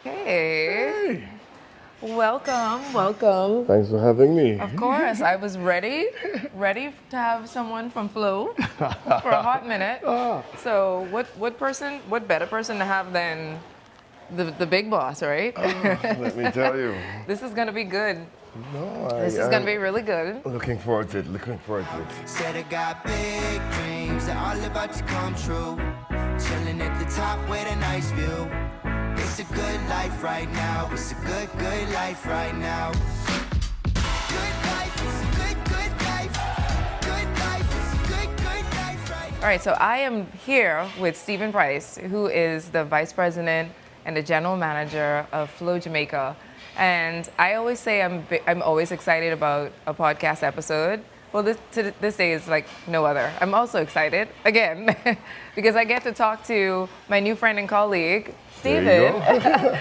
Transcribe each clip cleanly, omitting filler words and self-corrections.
Hey, Hey, welcome. thanks for having me. Of course, I was ready to have someone from Flow for a hot minute. Ah, So, what better person to have than the big boss, right? let me tell you. This is gonna be good. No, This is gonna I'm be really good. looking forward to it. Looking forward to it. Said I got big dreams that all about to come true. Chilling at the top with a nice view. It's a good life right now. It's a good life right now. Good life, it's a good life. Good life, it's a good life right now. All right, so I am here with Stephen Price, who is the Vice President and the General Manager of Flow Jamaica. And I always say I'm always excited about a podcast episode. Well, this day is like no other. I'm also excited, again, because I get to talk to my new friend and colleague, There Stephen. you go.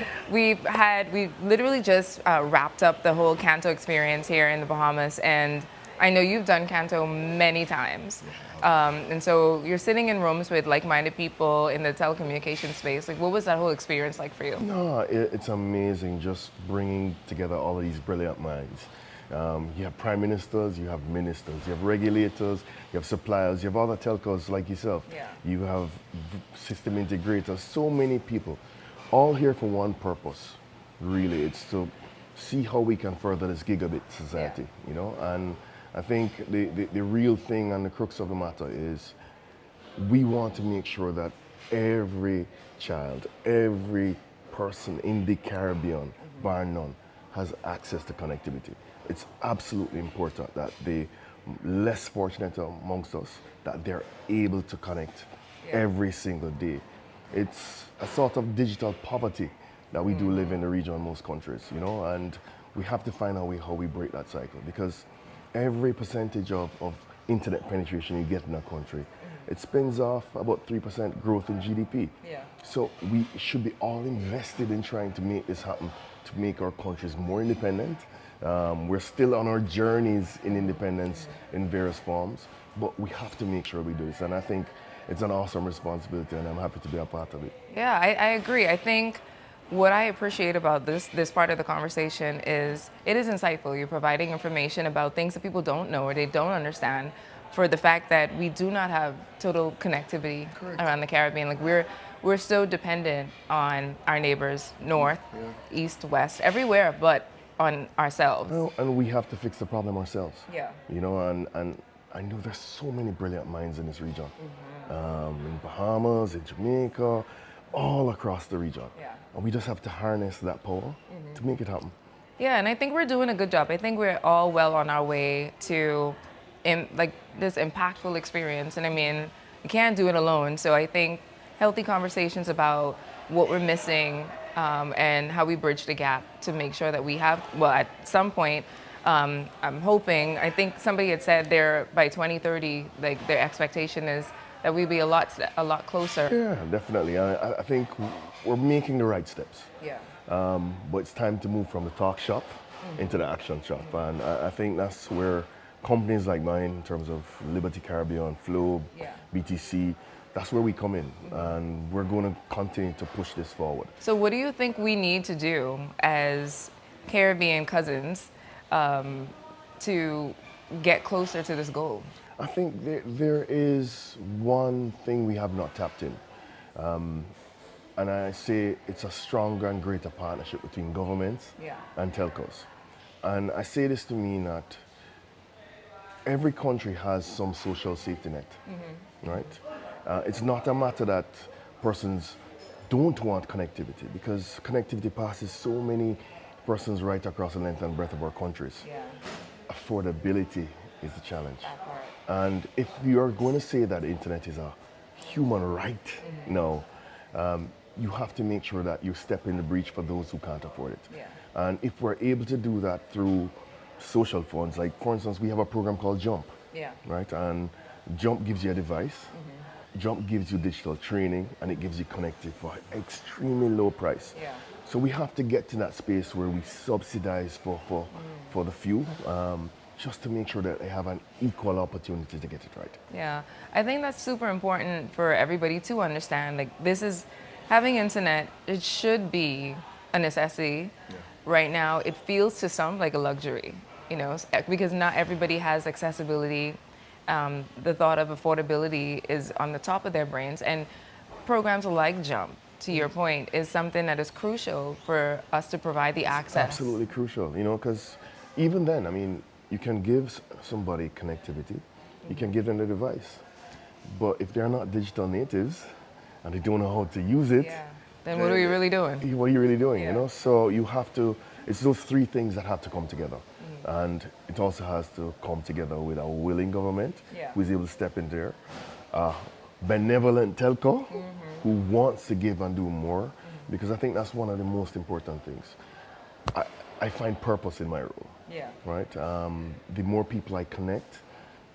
We literally just wrapped up the whole Canto experience here in the Bahamas, and I know you've done Canto many times. And so you're sitting in rooms with like-minded people in the telecommunication space. Like, what was that whole experience like for you? No, it's amazing just bringing together all of these brilliant minds. You have prime ministers, you have ministers, you have regulators, you have suppliers, you have other telcos like yourself. Yeah. You have system integrators, so many people, all here for one purpose. Really, it's to see how we can further this gigabit society, you know. And I think the real thing and the crux of the matter is we want to make sure that every child, every person in the Caribbean, bar none, has access to connectivity. It's absolutely important that the less fortunate amongst us, that they're able to connect every single day. It's a sort of digital poverty that we do live in the region in most countries, you know, and we have to find a way how we break that cycle, because every percentage of internet penetration you get in a country, it spins off about 3% growth in GDP. Yeah. So we should be all invested in trying to make this happen, to make our countries more independent. We're still on our journeys in independence in various forms, but we have to make sure we do this. And I think it's an awesome responsibility, and I'm happy to be a part of it. Yeah, I agree. I think what I appreciate about this part of the conversation is it is insightful. You're providing information about things that people don't know or they don't understand, for the fact that we do not have total connectivity Correct. around the Caribbean. Like, we're so dependent on our neighbors, north, east, west, everywhere, but on ourselves. Well, and we have to fix the problem ourselves. Yeah. You know, and I know there's so many brilliant minds in this region. In Bahamas, in Jamaica, all across the region. Yeah. And we just have to harness that power to make it happen. Yeah, and I think we're doing a good job. I think we're all well on our way to like this impactful experience. And I mean, you can't do it alone. So I think healthy conversations about what we're missing, and how we bridge the gap to make sure that we have, well, at some point, I'm hoping, I think somebody had said there by 2030, like their expectation is that we'd be a lot closer. Yeah, definitely. I think we're making the right steps. Yeah. But it's time to move from the talk shop into the action shop. And I think that's where companies like mine, in terms of Liberty Caribbean, Flow, Yeah. BTC, that's where we come in. And we're going to continue to push this forward. So what do you think we need to do as Caribbean cousins, to get closer to this goal? I think there is one thing we have not tapped in. And I say it's a stronger and greater partnership between governments Yeah. and telcos. And I say this to mean that every country has some social safety net, right? It's not a matter that persons don't want connectivity, because connectivity passes so many persons right across the length and breadth of our countries. Yeah. Affordability is the challenge. That part. And if you are going to say that the internet is a human right now, you have to make sure that you step in the breach for those who can't afford it. Yeah. And if we're able to do that through social funds, like for instance, we have a program called Jump, Yeah. right? And Jump gives you a device, Jump gives you digital training, and it gives you connectivity for an extremely low price. Yeah. So we have to get to that space where we subsidize for the few, just to make sure that they have an equal opportunity to get it right. Yeah, I think that's super important for everybody to understand. Like, this is having internet. It should be a necessity. Right now, it feels to some like a luxury, you know, because not everybody has accessibility. The thought of affordability is on the top of their brains, and programs like Jump, to your point, is something that is crucial for us to provide the access. Absolutely crucial, you know, because even then, I mean, you can give somebody connectivity, you can give them the device, but if they're not digital natives and they don't know how to use it, Yeah. Then what are we really doing? what are you really doing, Yeah. you know? So you have to, it's those three things that have to come together. And it also has to come together with a willing government Yeah. who is able to step in there, benevolent telco who wants to give and do more, because I think that's one of the most important things. I find purpose in my role, Yeah. right? The more people I connect,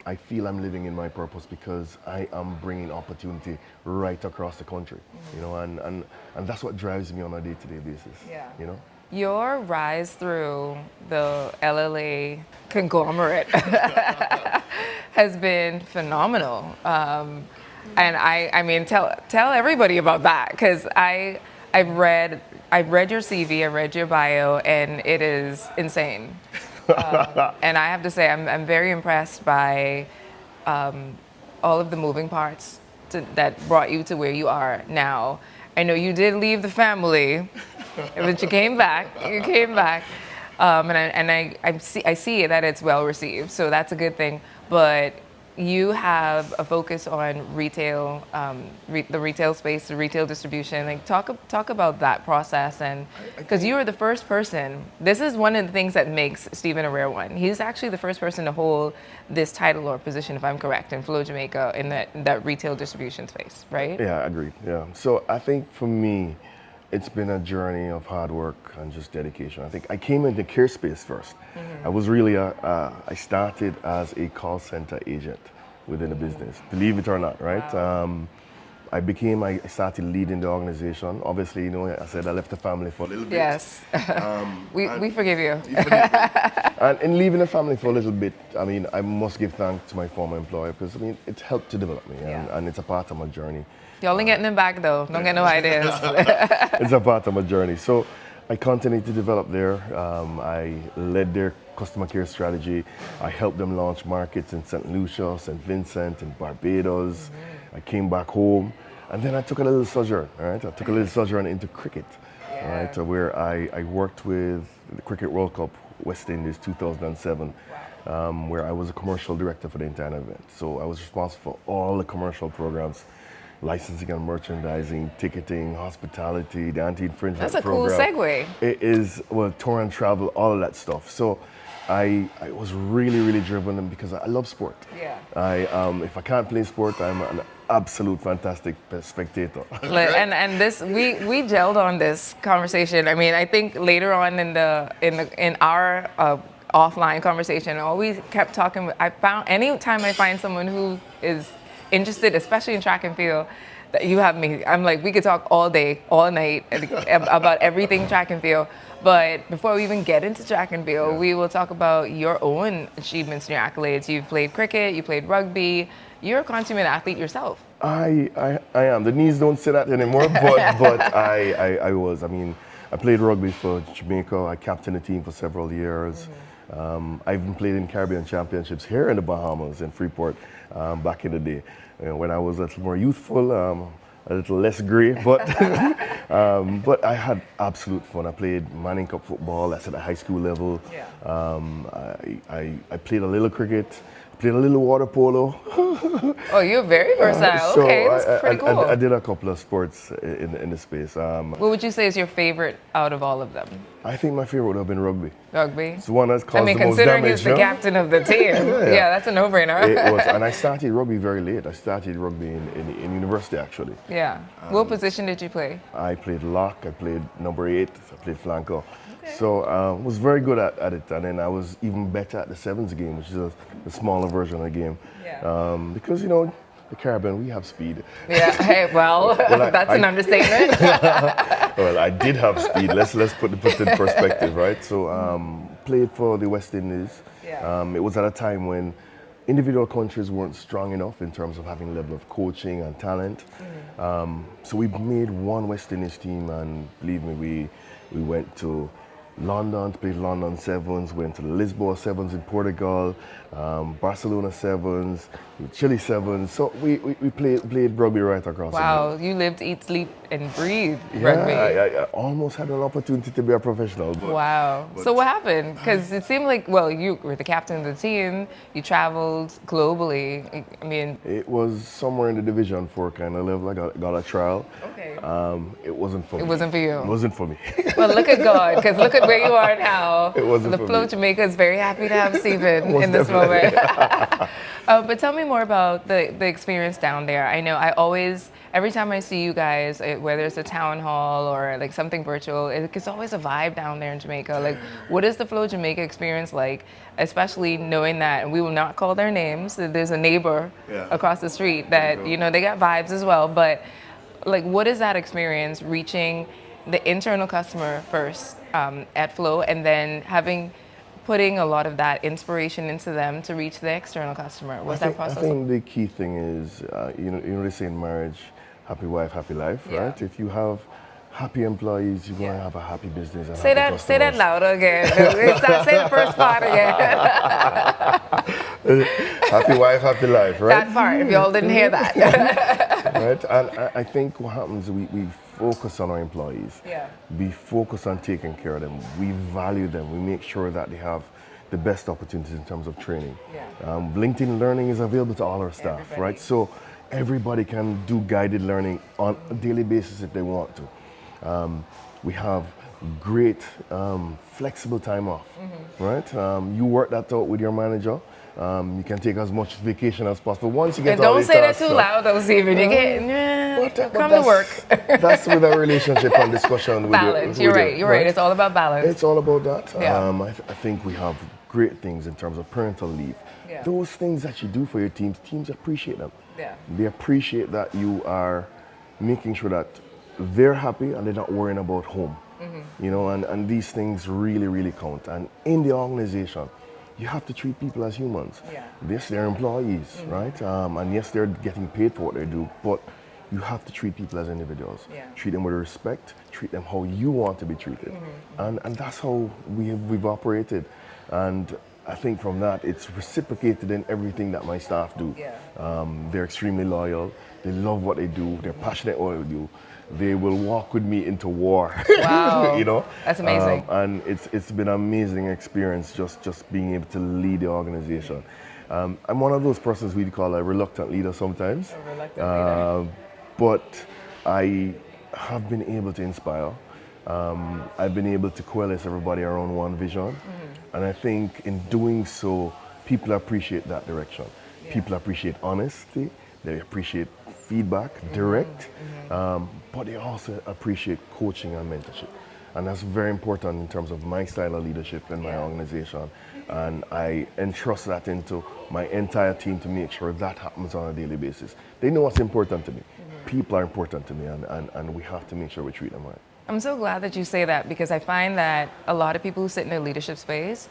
I feel I'm living in my purpose because I am bringing opportunity right across the country, you know, and that's what drives me on a day-to-day basis, Yeah. you know? Your rise through the LLA conglomerate has been phenomenal. And I mean, tell everybody about that, because I've read your CV, I read your bio, and it is insane. And I have to say, I'm very impressed by all of the moving parts that brought you to where you are now. I know you did leave the family, but you came back. You came back, and I see that it's well received, so that's a good thing. But you have a focus on retail, the retail space, the retail distribution. Like talk about that process, and because you were the first person. This is one of the things that makes Stephen a rare one. He's actually the first person to hold this title or position, if I'm correct, in Flow Jamaica in that retail distribution space, right? Yeah, I agree. Yeah. So I think for me, it's been a journey of hard work and just dedication. I think I came into care space first. I was really I started as a call center agent within the business, believe it or not, right? Wow. I started leading the organization. Obviously, you know, I said I left the family for a little bit. Yes. We forgive you. And in leaving the family for a little bit, I mean, I must give thanks to my former employer because, I mean, it helped to develop me, and it's a part of my journey. Y'all ain't getting them back though. Don't get no ideas. It's a part of my journey. So I continued to develop there. I led their customer care strategy. I helped them launch markets in St. Lucia, St. Vincent, and Barbados. I came back home, and then I took a little sojourn, all right? I took a little sojourn into cricket, all right, where I worked with the Cricket World Cup West Indies 2007, where I was a commercial director for the entire event. So I was responsible for all the commercial programs, licensing and merchandising, ticketing, hospitality, the anti-infringement That's a program. cool segue. It is, well, tour and travel, all of that stuff. So I was really, really driven because I love sport. Yeah. If I can't play sport, I'm an absolute fantastic spectator. And this we gelled on this conversation. I mean, I think later on in our offline conversation, I always kept talking. I found anytime I find someone who is interested, especially in track and field, that you have me. I'm like, we could talk all day, all night about everything track and field. But before we even get into track and field, we will talk about your own achievements and your accolades. You've played cricket, you played rugby. You're a consummate athlete yourself. I am. The knees don't say that anymore, but I was. I mean, I played rugby for Jamaica. I captained the team for several years. I even played in Caribbean Championships here in the Bahamas, in Freeport, back in the day. You know, when I was a little more youthful, a little less grey, but I had absolute fun. I played Manning Cup football. That's at a high school level. Yeah. I played a little cricket. Played a little water polo. Oh, you're very versatile. So okay, that's pretty cool. I did a couple of sports in the space. What would you say is your favorite out of all of them? I think my favorite would have been rugby. Rugby? It's the one that's caused I mean, the most considering damage. he's the captain of the team. Yeah, that's a no-brainer. It was, and I started rugby very late. I started rugby in university, actually. Yeah. What position did you play? I played lock, I played number 8, I played flanker. So was very good at it, and then I was even better at the sevens game, which is a smaller version of the game. Yeah. Because, you know, the Caribbean, we have speed. Yeah, hey, well that's an understatement. Well, I did have speed. Let's put it in perspective, right? So played for the West Indies. Yeah. It was at a time when individual countries weren't strong enough in terms of having level of coaching and talent. So we made one West Indies team, and believe me, we went to London to play London Sevens, went to the Lisbon Sevens in Portugal, Barcelona Sevens, Chile Sevens. So we played rugby right across the Wow, you lived, eat, sleep, and breathe board. rugby. I almost had an opportunity to be a professional. But, Wow. So what happened? Because it seemed like, well, you were the captain of the team, you traveled globally. I mean, it was somewhere in the Division 4 kind of level. I got a trial. okay. It wasn't for me. It wasn't for you. It wasn't for me. Well, look at God, because look at where you are now. It wasn't The for Flow me. Jamaica is very happy to have Stephen Most in this definitely. moment. But tell me more about the experience down there. I know I always, every time I see you guys, whether it's a town hall or like something virtual, it's always a vibe down there in Jamaica. Like, what is the Flow Jamaica experience like, especially knowing that, and we will not call their names, that there's a neighbor across the street that, you know, they got vibes as well, but like, what is that experience reaching the internal customer first at Flow, and then putting a lot of that inspiration into them to reach the external customer? What's that process? I think the key thing is, you know, they say in marriage, happy wife, happy life, right? If you have happy employees, you're going to have a happy business. And Say that louder again. Say the first part again. Happy wife, happy life, right? That part, if y'all didn't hear that. Right? And I think what happens, we focus on our employees. Yeah. We focus on taking care of them. We value them. We make sure that they have the best opportunities in terms of training. Yeah. LinkedIn Learning is available to all our staff, Everybody. right? So everybody can do guided learning on a daily basis if they want to. We have great flexible time off, right? You work that out with your manager. You can take as much vacation as possible. Once you get And all don't these say that tasks too done- loud, though, Stephen. You get, come to work. That's with a relationship and discussion with Balance. your, You're right. It's all about balance. It's all about that. Yeah. I think we have great things in terms of parental leave. Yeah. Those things that you do for your teams appreciate them. Yeah. They appreciate that you are making sure that they're happy and they're not worrying about home. You know, and these things really, really count. And in the organization, you have to treat people as humans. Yeah. Yes, they're employees, right? And yes, they're getting paid for what they do, but you have to treat people as individuals. Yeah. Treat them with respect, treat them how you want to be treated. And that's how we've operated. And I think from that, it's reciprocated in everything that my staff do. Yeah. They're extremely loyal. They love what they do. They're passionate about what they do. They will walk with me into war. Wow. You know, That's amazing. And it's been an amazing experience just being able to lead the organization. I'm one of those persons we'd call a reluctant leader sometimes. A reluctant leader. But I have been able to inspire. I've been able to coalesce everybody around one vision. And I think in doing so, people appreciate that direction. Yeah. People appreciate honesty. They appreciate feedback, direct. But they also appreciate coaching and mentorship. And that's very important in terms of my style of leadership in my organization. And I entrust that into my entire team to make sure that happens on a daily basis. They know what's important to me. People are important to me, and we have to make sure we treat them right. I'm so glad that you say that, because I find that a lot of people who sit in a leadership space,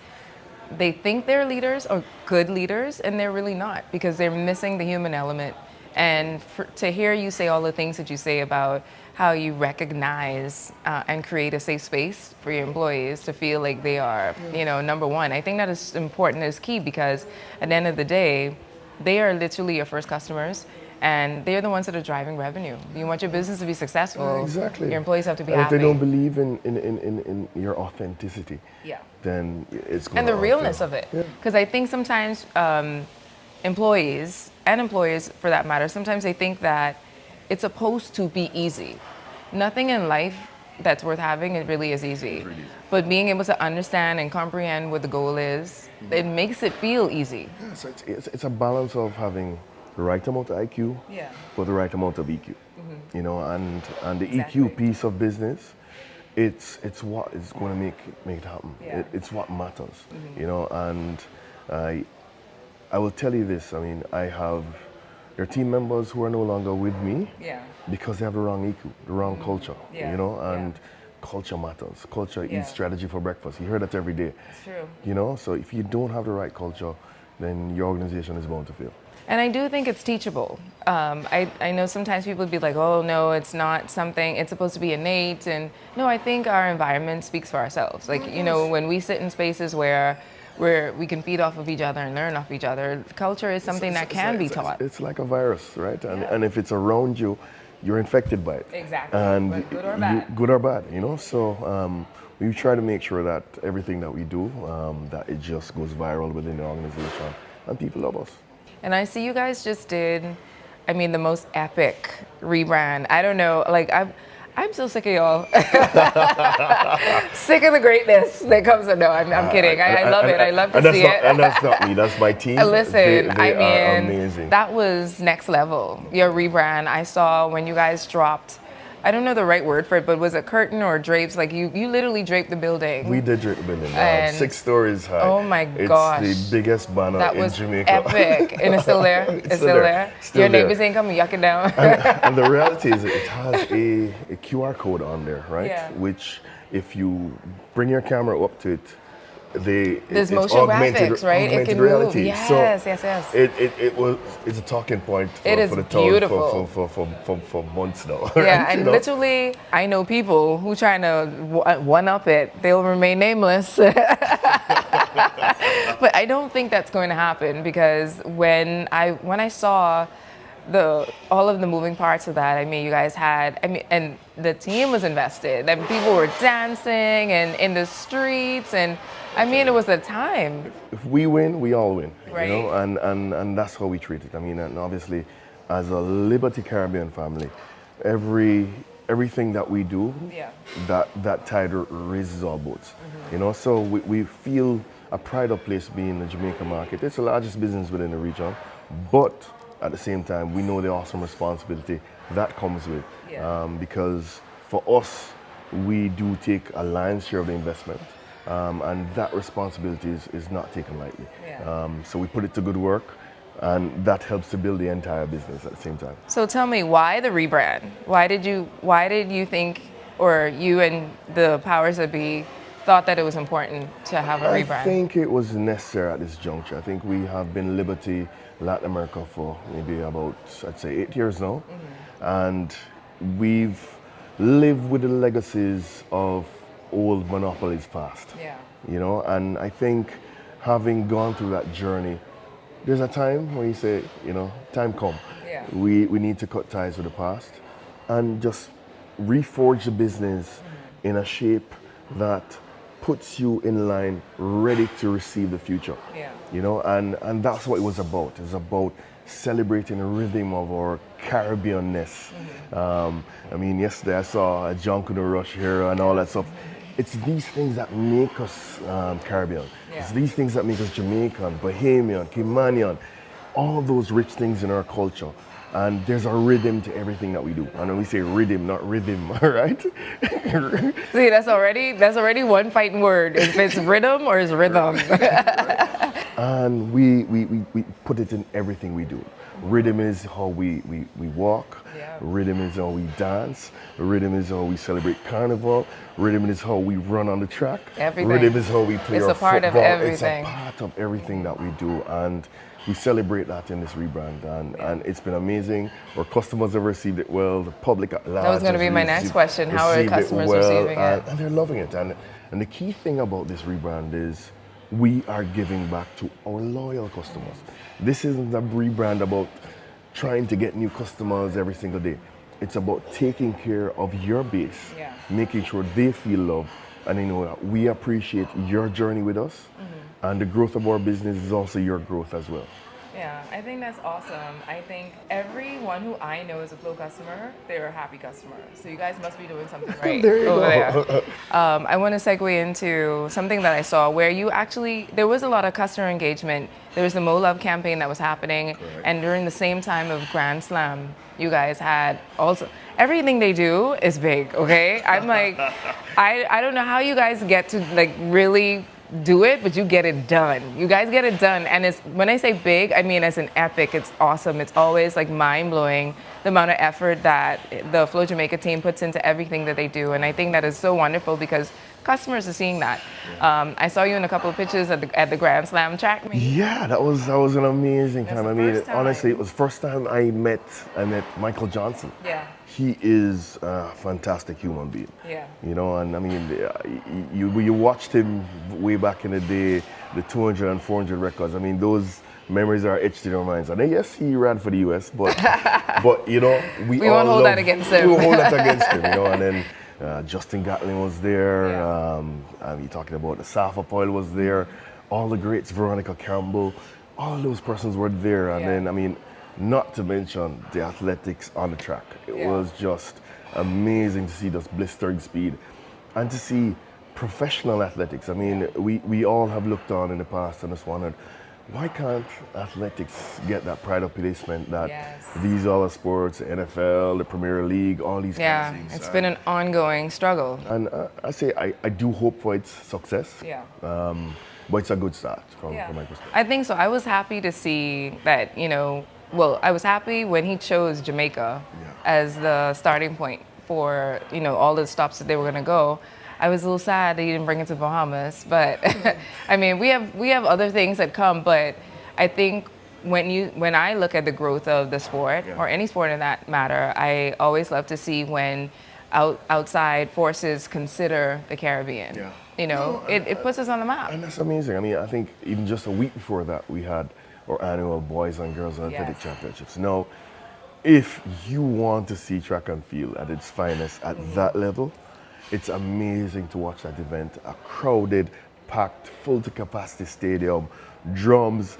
they think they're leaders or good leaders, and they're really not, because they're missing the human element. And to hear you say all the things that you say about how you recognize and create a safe space for your employees to feel like they are, you know, number one, I think that is important, is key, because at the end of the day, they are literally your first customers. And they're the ones that are driving revenue. You want your business to be successful. Exactly. Your employees have to be and happy. if they don't believe in your authenticity, then it's going and the realness of it. Because I think sometimes employees, and employers for that matter, sometimes they think that it's supposed to be easy. Nothing in life that's worth having, it really is easy. Really easy. But being able to understand and comprehend what the goal is, it makes it feel easy. Yeah, so it's a balance of having the right amount of IQ, but the right amount of EQ. You know, and the Exactly. EQ piece of business, it's what is going to make it happen. It's what matters. You know, and I will tell you this. I mean, there are team members who are no longer with me because they have the wrong EQ, the wrong culture. You know, and culture matters. Culture eats strategy for breakfast. You hear that every day. It's true. You know, so if you don't have the right culture, then your organization is bound to fail. And I do think it's teachable. I know sometimes people would be like, oh, no, it's not something, it's supposed to be innate. And no, I think our environment speaks for ourselves. Like, you know, when we sit in spaces where we can feed off of each other and learn off each other, culture is something that can be taught. It's like a virus, right? And if it's around you, you're infected by it. Exactly. And But good or bad. good or bad, you know? So we try to make sure that everything that we do, that it just goes viral within the organization and people love us. And I see you guys just did, I mean, the most epic rebrand. I don't know, like I'm so sick of y'all. Sick of the greatness that comes. No, I'm kidding. I love it. I love to see it. And that's not me. That's my team. Listen, they I are mean, amazing. that was next level. Your rebrand. I saw when you guys dropped, I don't know the right word for it, but was it curtain or drapes? Like you literally draped the building. We did drape the building. And 6 stories high. oh my gosh. It's the biggest banner That in was Jamaica. epic. And it's still there? It's still there? Still Your there. neighbors ain't coming yucking down? And the reality is it has a QR code on there, right? Yeah. Which if you bring your camera up to it, There's it's motion graphics, right? It can reality. move. Yes, So yes. it's a talking point It is for the town beautiful. for months now. Yeah, right? and You know? literally, I know people who trying to one-up it. They'll remain nameless. But I don't think that's going to happen because when I saw all of the moving parts of that, I mean, you guys had, and the team was invested. And people were dancing and in the streets, and I mean, it was a time. If we win, we all win. Right. You know, and that's how we treat it. I mean, and obviously, as a Liberty Caribbean family, everything that we do, Yeah. that tide raises our boats. You know, so we feel a pride of place being in the Jamaican market. It's the largest business within the region, but at the same time, we know the awesome responsibility that comes with. Yeah. Because for us, we do take a lion's share of the investment. And that responsibility is not taken lightly. Yeah. So we put it to good work, and that helps to build the entire business at the same time. So tell me, why the rebrand? Why did you think, or you and the powers that be thought that it was important to have a rebrand? I think it was necessary at this juncture. I think we have been Liberty Latin America for maybe about, I'd say, 8 years now. And we've lived with the legacies of old monopolies past. Yeah. You know, and I think having gone through that journey, there's a time when you say, you know, time come. Yeah. We need to cut ties with the past and just reforge the business in a shape that puts you in line, ready to receive the future. Yeah. You know, and that's what it was about. It was about celebrating the rhythm of our Caribbeanness. I mean, yesterday I saw a John Canoe Rush here and all that stuff. It's these things that make us Caribbean. Yeah. It's these things that make us Jamaican, Bahamian, Caymanian, all those rich things in our culture. And there's a rhythm to everything that we do. And when we say rhythm, not rhythm, right? See, that's already one fighting word. If it's rhythm or it's rhythm. And we put it in everything we do. Rhythm is how we walk. Yeah. Rhythm is how we dance. Rhythm is how we celebrate carnival. Rhythm is how we run on the track. Everything. Rhythm is how we play It's our a part of football. everything. It's a part of everything that we do. And we celebrate that in this rebrand. And it's been amazing. Our customers have received it well. The public at large. That was going to be my next question. How are the customers receiving it? And they're loving it. And the key thing about this rebrand is we are giving back to our loyal customers. This isn't a rebrand about trying to get new customers every single day. It's about taking care of your base, Yeah. making sure they feel love, and they know that we appreciate your journey with us, and the growth of our business is also your growth as well. Yeah, I think that's awesome. I think everyone who I know is a Flow customer, they're a happy customer. So you guys must be doing something right There you over go. there. I want to segue into something that I saw where there was a lot of customer engagement. There was the Mo Love campaign that was happening, and during the same time of Grand Slam, you guys had also, everything they do is big, okay? I'm like, I don't know how you guys get to like really do it, but you get it done. You guys get it done. And it's, when I say big, I mean as an epic. It's awesome. It's always like mind blowing the amount of effort that the Flow Jamaica team puts into everything that they do. And I think that is so wonderful because customers are seeing that. I saw you in a couple of pictures at the Grand Slam track meet. Yeah, that was an amazing That's time. the I mean, first time. honestly, it was the first time I met Michael Johnson. Yeah. He is a fantastic human being. Yeah. You know, and I mean, you watched him way back in the day, the 200 and 400 records. I mean, those memories are etched in our minds. And then, yes, he ran for the US, but you know, we all won't hold love- that against him. We won't hold that against him, you know. And then Justin Gatlin was there. Yeah. You're talking about the Safa Poil was there. All the greats, Veronica Campbell, all those persons were there. And Yeah. then, I mean, not to mention the athletics on the track. It Yeah. was just amazing to see this blistering speed and to see professional athletics. I mean, we all have looked on in the past and just wondered, why can't athletics get that pride of placement that Yes. these other sports, NFL, the Premier League, all these Yeah, kind of things. it's been an ongoing struggle. And I do hope for its success. Yeah. But it's a good start from Yeah. my perspective. I think so. I was happy to see that, you know, well, I was happy when he chose Jamaica as the starting point for, you know, all the stops that they were going to go. I was a little sad that he didn't bring it to Bahamas, but I mean, we have other things that come, but I think when I look at the growth of the sport or any sport in that matter, I always love to see when outside forces consider the Caribbean. Yeah. You know, it puts us on the map. And that's amazing. I mean, I think even just a week before that, we had our annual Boys and Girls Athletic Yes. Championships. Now, if you want to see track and field at its finest at that level, it's amazing to watch that event. A crowded, packed, full to capacity stadium, drums.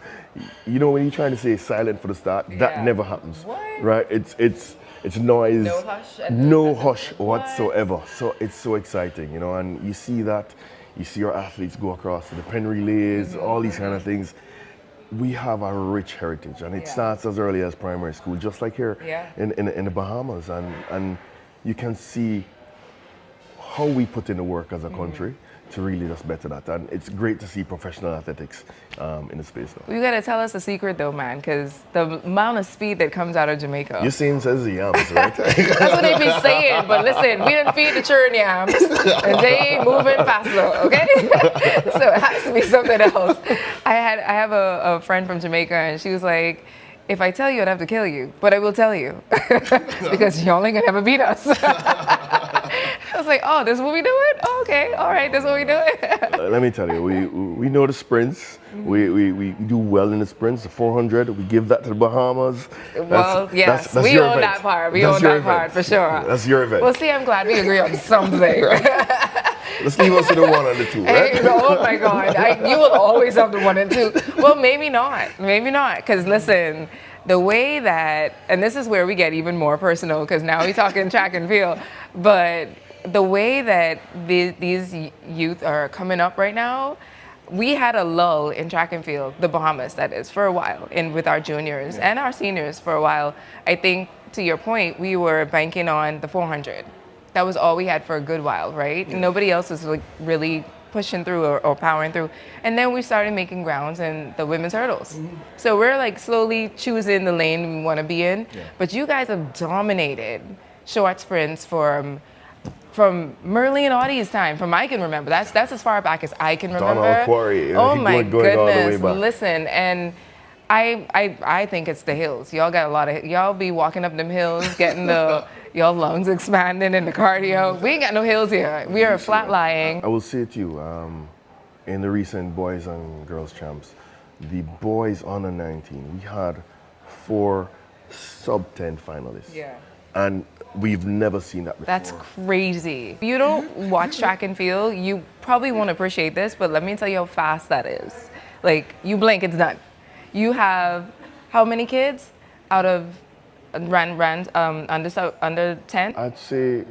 You know, when you're trying to say silent for the start, that Yeah. never happens. What? Right? It's noise. No hush No hush whatsoever. So it's so exciting, you know, and you see that. You see our athletes go across to the pen relays, all these kind of things. We have a rich heritage, and it starts as early as primary school, just like here in the Bahamas. And you can see how we put in the work as a country to really just better that. And it's great to see professional athletics in the space now. You gotta tell us the secret though, man, because the amount of speed that comes out of Jamaica. You seen says the yams, right? That's what they be saying, but listen, we didn't feed the churn yams, and they ain't moving fast enough, okay? So it has to be something else. I have a friend from Jamaica, and she was like, if I tell you, I'd have to kill you, but I will tell you, because y'all ain't gonna ever beat us. I was like, oh, this is what we doing? Oh, okay, all right, this is what we doing. Let me tell you, we know the sprints. We do well in the sprints. The 400, we give that to the Bahamas. Well, yes, that's we your own event. that part. We That's own your that part event. for sure. That's your event. Well, see, I'm glad we agree on something. Let's leave us to the 1 and the 2, right? Hey, oh my God, you will always have the 1 and 2. Well, maybe not, because listen, the way that, and this is where we get even more personal, because now we're talking track and field, but the way that these youth are coming up right now, we had a lull in track and field, the Bahamas that is, for a while, and with our juniors and our seniors for a while. I think, to your point, we were banking on the 400. That was all we had for a good while, right? Yeah. Nobody else was like really pushing through or powering through. And then we started making grounds in the women's hurdles. So we're like slowly choosing the lane we want to be in. Yeah. But you guys have dominated short sprints from Merle and Audie's time, from I can remember. That's as far back as I can remember. Donald Quarry. Oh my going all the way goodness! back. Listen, and I think it's the hills. Y'all got a lot of, y'all be walking up them hills, getting y'all lungs expanding and the cardio. We ain't got no hills here. We are flat lying. I will say to you, in the recent boys and girls champs, the boys under 19, we had 4 sub-10 finalists. Yeah. And we've never seen that before. That's crazy. If you don't watch track and field, you probably won't appreciate this, but let me tell you how fast that is. Like, you blink, it's done. You have how many kids out of under 10? I'd say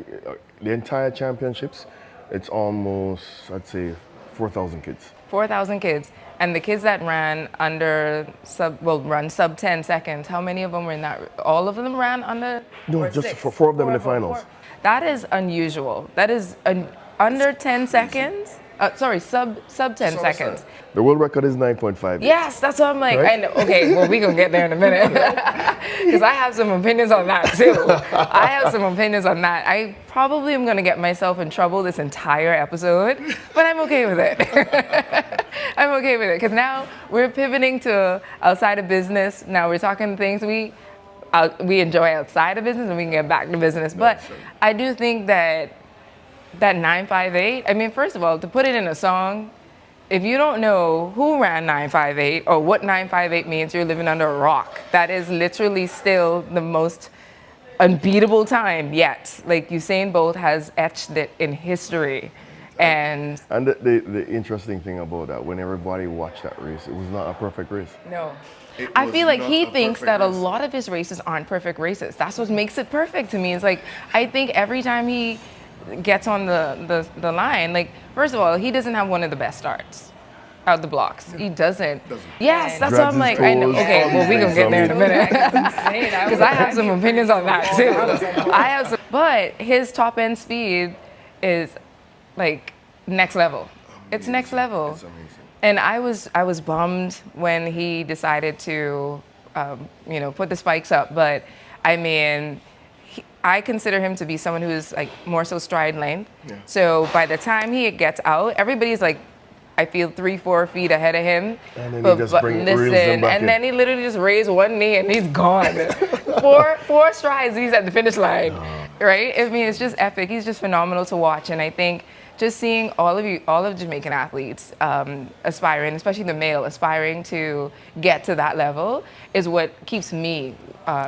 the entire championships, it's almost, I'd say, 4,000 kids. 4,000 kids. And the kids that ran run sub 10 seconds, how many of them were in that? All of them ran under? No, just 4 of them in the finals. That is unusual. That is under 10 seconds. Sorry, sub 10 seconds. The world record is 9.5. Yes, that's what I'm like. Right? I know. Okay, well, we gonna get there in a minute because I have some opinions on that too. I have some opinions on that. I probably am gonna get myself in trouble this entire episode, but I'm okay with it. I'm okay with it because now we're pivoting to outside of business. Now we're talking things we enjoy outside of business, and we can get back to business. But I do think that 958. I mean, first of all, to put it in a song. If you don't know who ran 958 or what 958 means, you're living under a rock. That is literally still the most unbeatable time yet. Like Usain Bolt has etched it in history. And the interesting thing about that, when everybody watched that race, it was not a perfect race. no. I feel like he thinks that a lot of his races aren't perfect races. That's what makes it perfect to me. It's like, I think every time he gets on the line, like, first of all, he doesn't have one of the best starts out the blocks. He doesn't. Yes, that's what I'm like. I know. Okay, well, we gonna get there in a minute because I have some opinions on that too. I have some, but his top end speed is like next level. It's next level. It's amazing. And I was bummed when he decided to, put the spikes up. But I mean, I consider him to be someone who's like more so stride length. Yeah. So by the time he gets out, everybody's like, I feel 3-4 feet ahead of him. And then he just reels them back in. then he literally just raised one knee and he's gone. four strides, he's at the finish line, right? I mean, it's just epic. He's just phenomenal to watch, and I think just seeing all of Jamaican athletes aspiring, especially the male, aspiring to get to that level, is what keeps me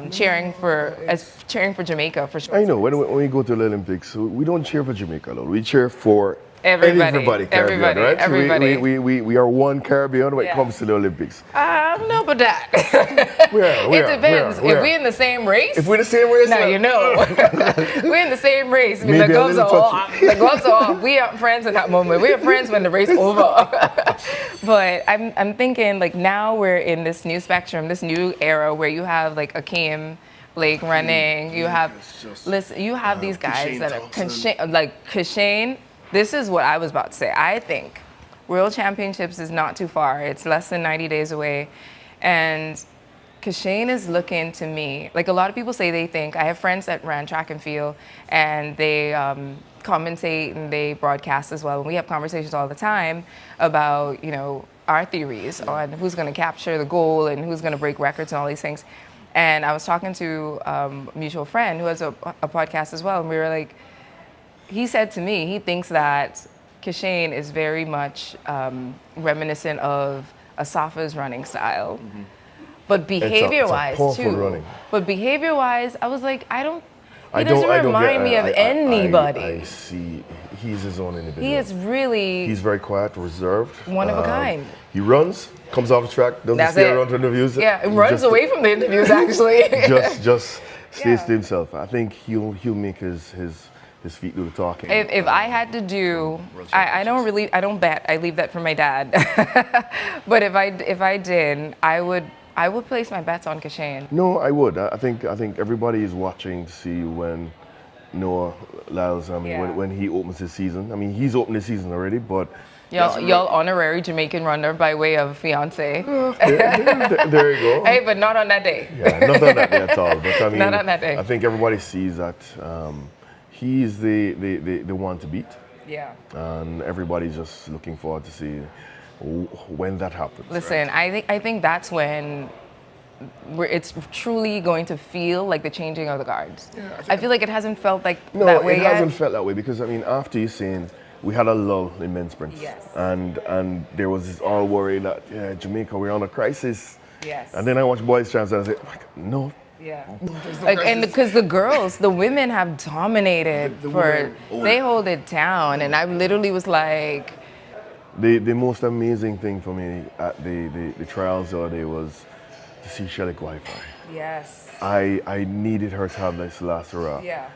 cheering for Jamaica for sure. I know, when we go to the Olympics, we don't cheer for Jamaica alone. We cheer for Everybody, Caribbean, right? everybody. We are one Caribbean when it comes to the Olympics. I don't know about that. It depends. If we're in the same race, if we're in the same race, now you know. We're in the same race. I mean, the Maybe a gloves are little off. The gloves are off. We are friends in that moment. We are friends when the race is over. But I'm thinking, like, now we're in this new spectrum, this new era where you have like Akeem Blake running. You have these guys that are Kashane. This is what I was about to say. I think World Championships is not too far. It's less than 90 days away. And Kashane is looking to me, like a lot of people say they think, I have friends that ran track and field and they commentate and they broadcast as well. And we have conversations all the time about, our theories on who's going to capture the goal and who's going to break records and all these things. And I was talking to a mutual friend who has a podcast as well. And we were like, he said to me, he thinks that Kashane is very much reminiscent of Asafa's running style. Mm-hmm. But behavior-wise, too. Running. But behavior-wise, I was like, he doesn't remind me of anybody. I see. He's his own individual. He is really... He's very quiet, reserved. One of a kind. He runs, comes off the track, doesn't stay around to interviews. Yeah, runs away from the interviews, actually. just stays to himself. I think he'll make his feet do the talking. If I had to do, I don't bet. I leave that for my dad. But if I did, I would place my bets on Kashane. No, I would. I think everybody is watching to see when Noah Lyles. When he opens his season. I mean, he's opened his season already, but y'all honorary Jamaican runner by way of fiance. There you go. Hey, but not on that day. Yeah, not on that day at all. But I mean, not on that day. I think everybody sees that. He's the one to beat. Yeah. And everybody's just looking forward to see when that happens. Listen, right? I think that's when it's truly going to feel like the changing of the guards. Yeah, I feel like it hasn't felt like that way yet. No, it hasn't felt that way because, I mean, after you saying we had a lull in men's sprints. Yes. And there was this all worry that, Jamaica, we're on a crisis. Yes. And then I watched boys' champs and I said, no. Yeah. And because the women have dominated they hold it down. And I literally was like... The most amazing thing for me at the trials the other day was to see Shelly Wi-Fi. Yes. I needed her to have this last hurrah. Yeah.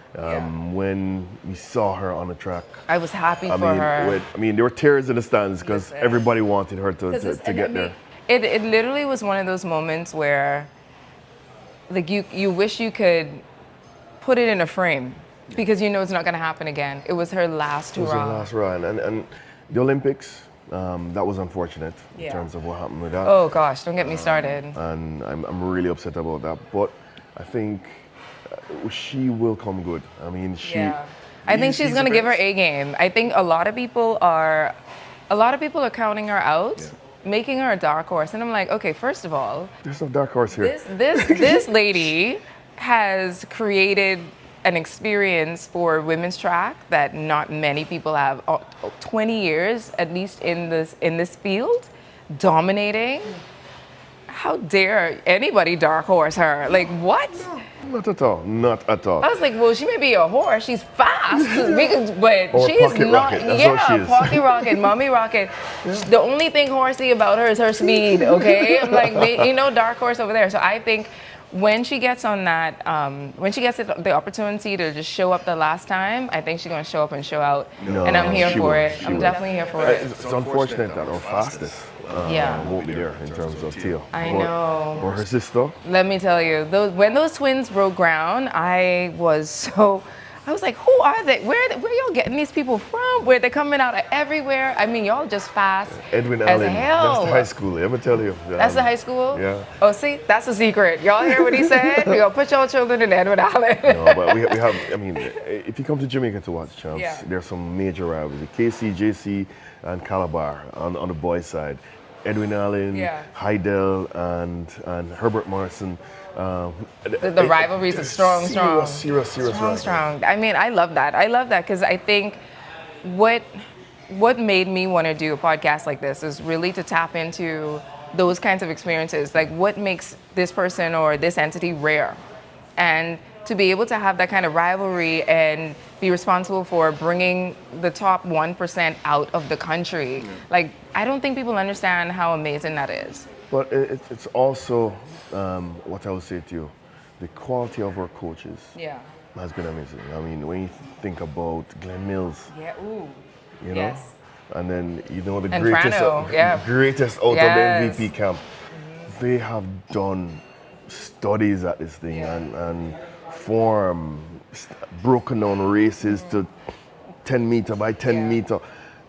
When we saw her on the track. I was happy for her. There were tears in the stands because everybody wanted her to get there. It literally was one of those moments where like you wish you could put it in a frame because it's not going to happen again. It was her last hurrah. It was her last hurrah. And The Olympics, that was unfortunate in Yeah. terms of what happened with that. Oh gosh, don't get me started. And I'm really upset about that. But I think she will come good. I mean, Yeah. I think she's gonna give her A game. I think a lot of people are counting her out, making her a dark horse. And I'm like, okay, first of all, There's no dark horse here. this lady has created an experience for women's track that not many people have. 20 years at least in this field, dominating. How dare anybody dark horse her? Like what? Not at all. Not at all. I was like, well, she may be a horse. She's fast, but Or she's pocket not. rocket, that's what she is. Pocket rocket, mommy rocket. The only thing horsey about her is her speed. Okay, I'm like, dark horse over there. So I think when she gets on that, when she gets the opportunity to just show up the last time, I think she's gonna show up and show out. No, and I'm here she for will, it. she I'm will. definitely here for it. It's unfortunate that our fastest won't be there in terms of Teal. I know. Or her sister. Let me tell you, when those twins broke ground, I was like, who are they? Where y'all getting these people from? Where they're coming out of everywhere? I mean, y'all just fast Edwin as Allen. hell. That's the high school. Let me tell you. That's the high school? Yeah. Oh, see, that's a secret. Y'all hear what he said? We gonna put y'all children in Edward Allen. No, but we have, I mean, if you come to Jamaica to watch champs, Yeah. there's some major rivalry. KC, JC, and Calabar on the boys' side. Edwin Allen, Yeah. Heidel, and Herbert Morrison. The rivalries are strong. Serious Strong. I mean, I love that. I love that because I think what made me want to do a podcast like this is really to tap into those kinds of experiences. Like what makes this person or this entity rare, and to be able to have that kind of rivalry and be responsible for bringing the top 1% out of the country. Like, I don't think people understand how amazing that is. But it's also what I would say to you, the quality of our coaches Yeah. has been amazing. I mean, when you think about Glenn Mills, Yeah. Ooh. you know, Yes. and then the And greatest, Frano, yeah. greatest out Yes. of the MVP camp, they have done studies at this thing and broken down races to 10 meter by 10 meter.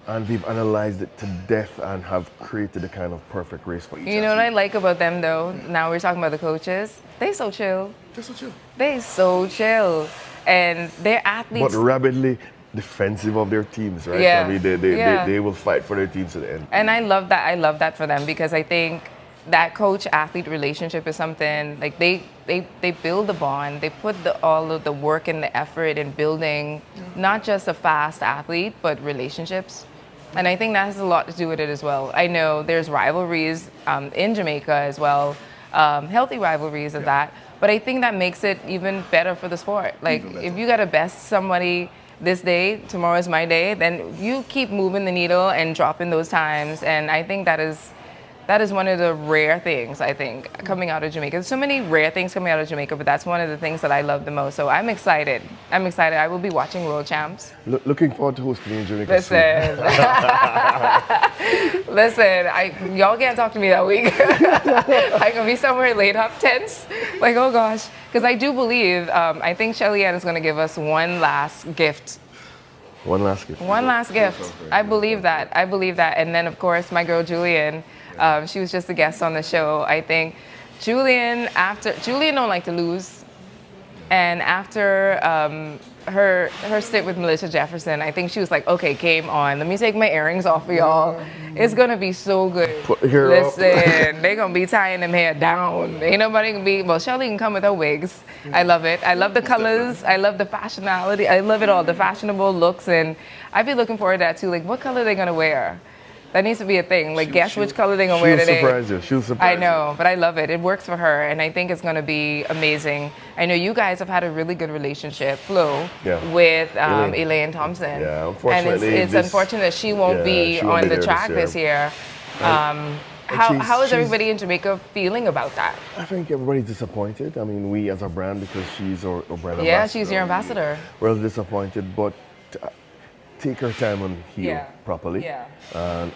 And they've analyzed it to death and have created a kind of perfect race for each You know what I like about them though? Now we're talking about the coaches. They so chill. They're so chill. They so chill. And they're athletes. But rapidly defensive of their teams, right? Yeah. I mean, they will fight for their teams to the end. And I love that. I love that for them because I think that coach-athlete relationship is something like they build a bond. They put all of the work and the effort in building not just a fast athlete, but relationships. And I think that has a lot to do with it as well. I know there's rivalries in Jamaica as well, healthy rivalries of that. But I think that makes it even better for the sport. Like if you gotta best somebody this day, tomorrow is my day, then you keep moving the needle and dropping those times. And I think that is one of the rare things, I think, coming out of Jamaica. There's so many rare things coming out of Jamaica, but that's one of the things that I love the most. So I'm excited. I will be watching World Champs. Looking forward to hosting in Jamaica Listen. Listen, y'all can't talk to me that week. I'm going to be somewhere laid up, tense. Like, oh gosh. Because I do believe, I think Shelly Ann is going to give us one last gift. One last gift. One last gift. I believe that. And then, of course, my girl Julian. She was just a guest on the show. I think Julian don't like to lose, and after her stint with Melissa Jefferson, I think she was like, okay, game on. Let me take my earrings off for y'all. It's gonna be so good. Put the hair up. Listen, they gonna be tying them hair down. Ain't nobody gonna be. Well, Shelly can come with her wigs. I love it. I love the colors. I love the fashionality. I love it all. The fashionable looks, and I'd be looking forward to that too. Like, what color are they gonna wear? That needs to be a thing. Like, guess which color they're going to wear today. She'll surprise you. I know, but I love it. It works for her, and I think it's going to be amazing. I know you guys have had a really good relationship, Flo, with Elaine Thompson. Yeah, unfortunately. And it's unfortunate that she won't be on the track this year. How is everybody in Jamaica feeling about that? I think everybody's disappointed. I mean, we as a brand, because she's our brand ambassador. Yeah, she's your ambassador. We're disappointed, but take our time and heal Yeah. properly. Yeah.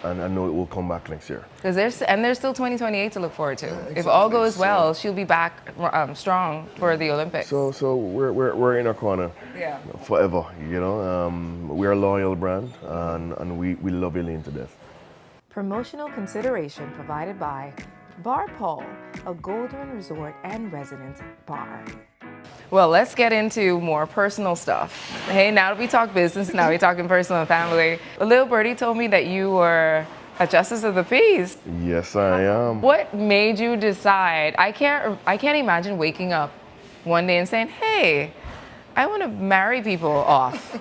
And I know it will come back next year. Because there's still 2028 to look forward to. If all exactly. goes well, she'll be back strong for the Olympics. So we're in our corner Yeah. forever, you know. We're a loyal brand, and we love Elaine to death. Promotional consideration provided by Bar Paul, a Golden Resort and Residence bar. Well, let's get into more personal stuff. Hey, now that we talk business, now we're talking personal and family. A little birdie told me that you were a justice of the peace. Yes, I am. What made you decide? I can't imagine waking up one day and saying, "Hey, I want to marry people off."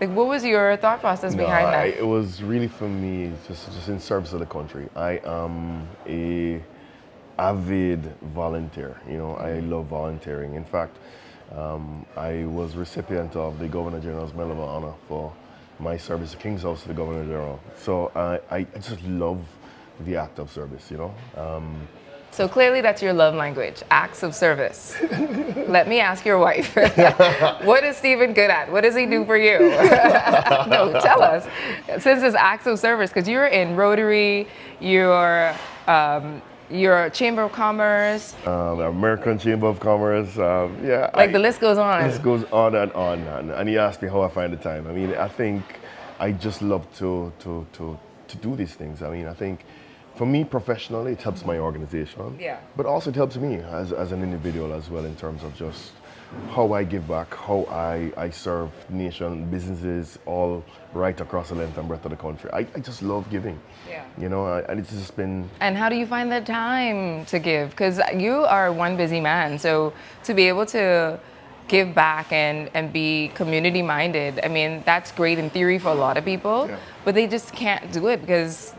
Like, what was your thought process behind that? It was really for me just in service of the country. I am a avid volunteer. You know, I love volunteering. In fact, I was recipient of the Governor General's Medal of Honor for my service to King's House to the Governor General. So I just love the act of service, you know. So clearly that's your love language, acts of service. Let me ask your wife. What is Stephen good at? What does he do for you? No, tell us. Since it's acts of service, because you're in Rotary, you're Chamber of Commerce. American Chamber of Commerce, yeah. The list goes on. This goes on and on. And he asked me how I find the time. I mean, I think I just love to do these things. I mean, I think for me professionally, it helps my organization. Yeah. But also it helps me as an individual as well in terms of just how I give back, how I serve nation, businesses all right across the length and breadth of the country. I just love giving. Yeah. You know, and it's just been... And how do you find the time to give? Because you are one busy man, so to be able to give back and be community minded, I mean, that's great in theory for a lot of people, but they just can't do it because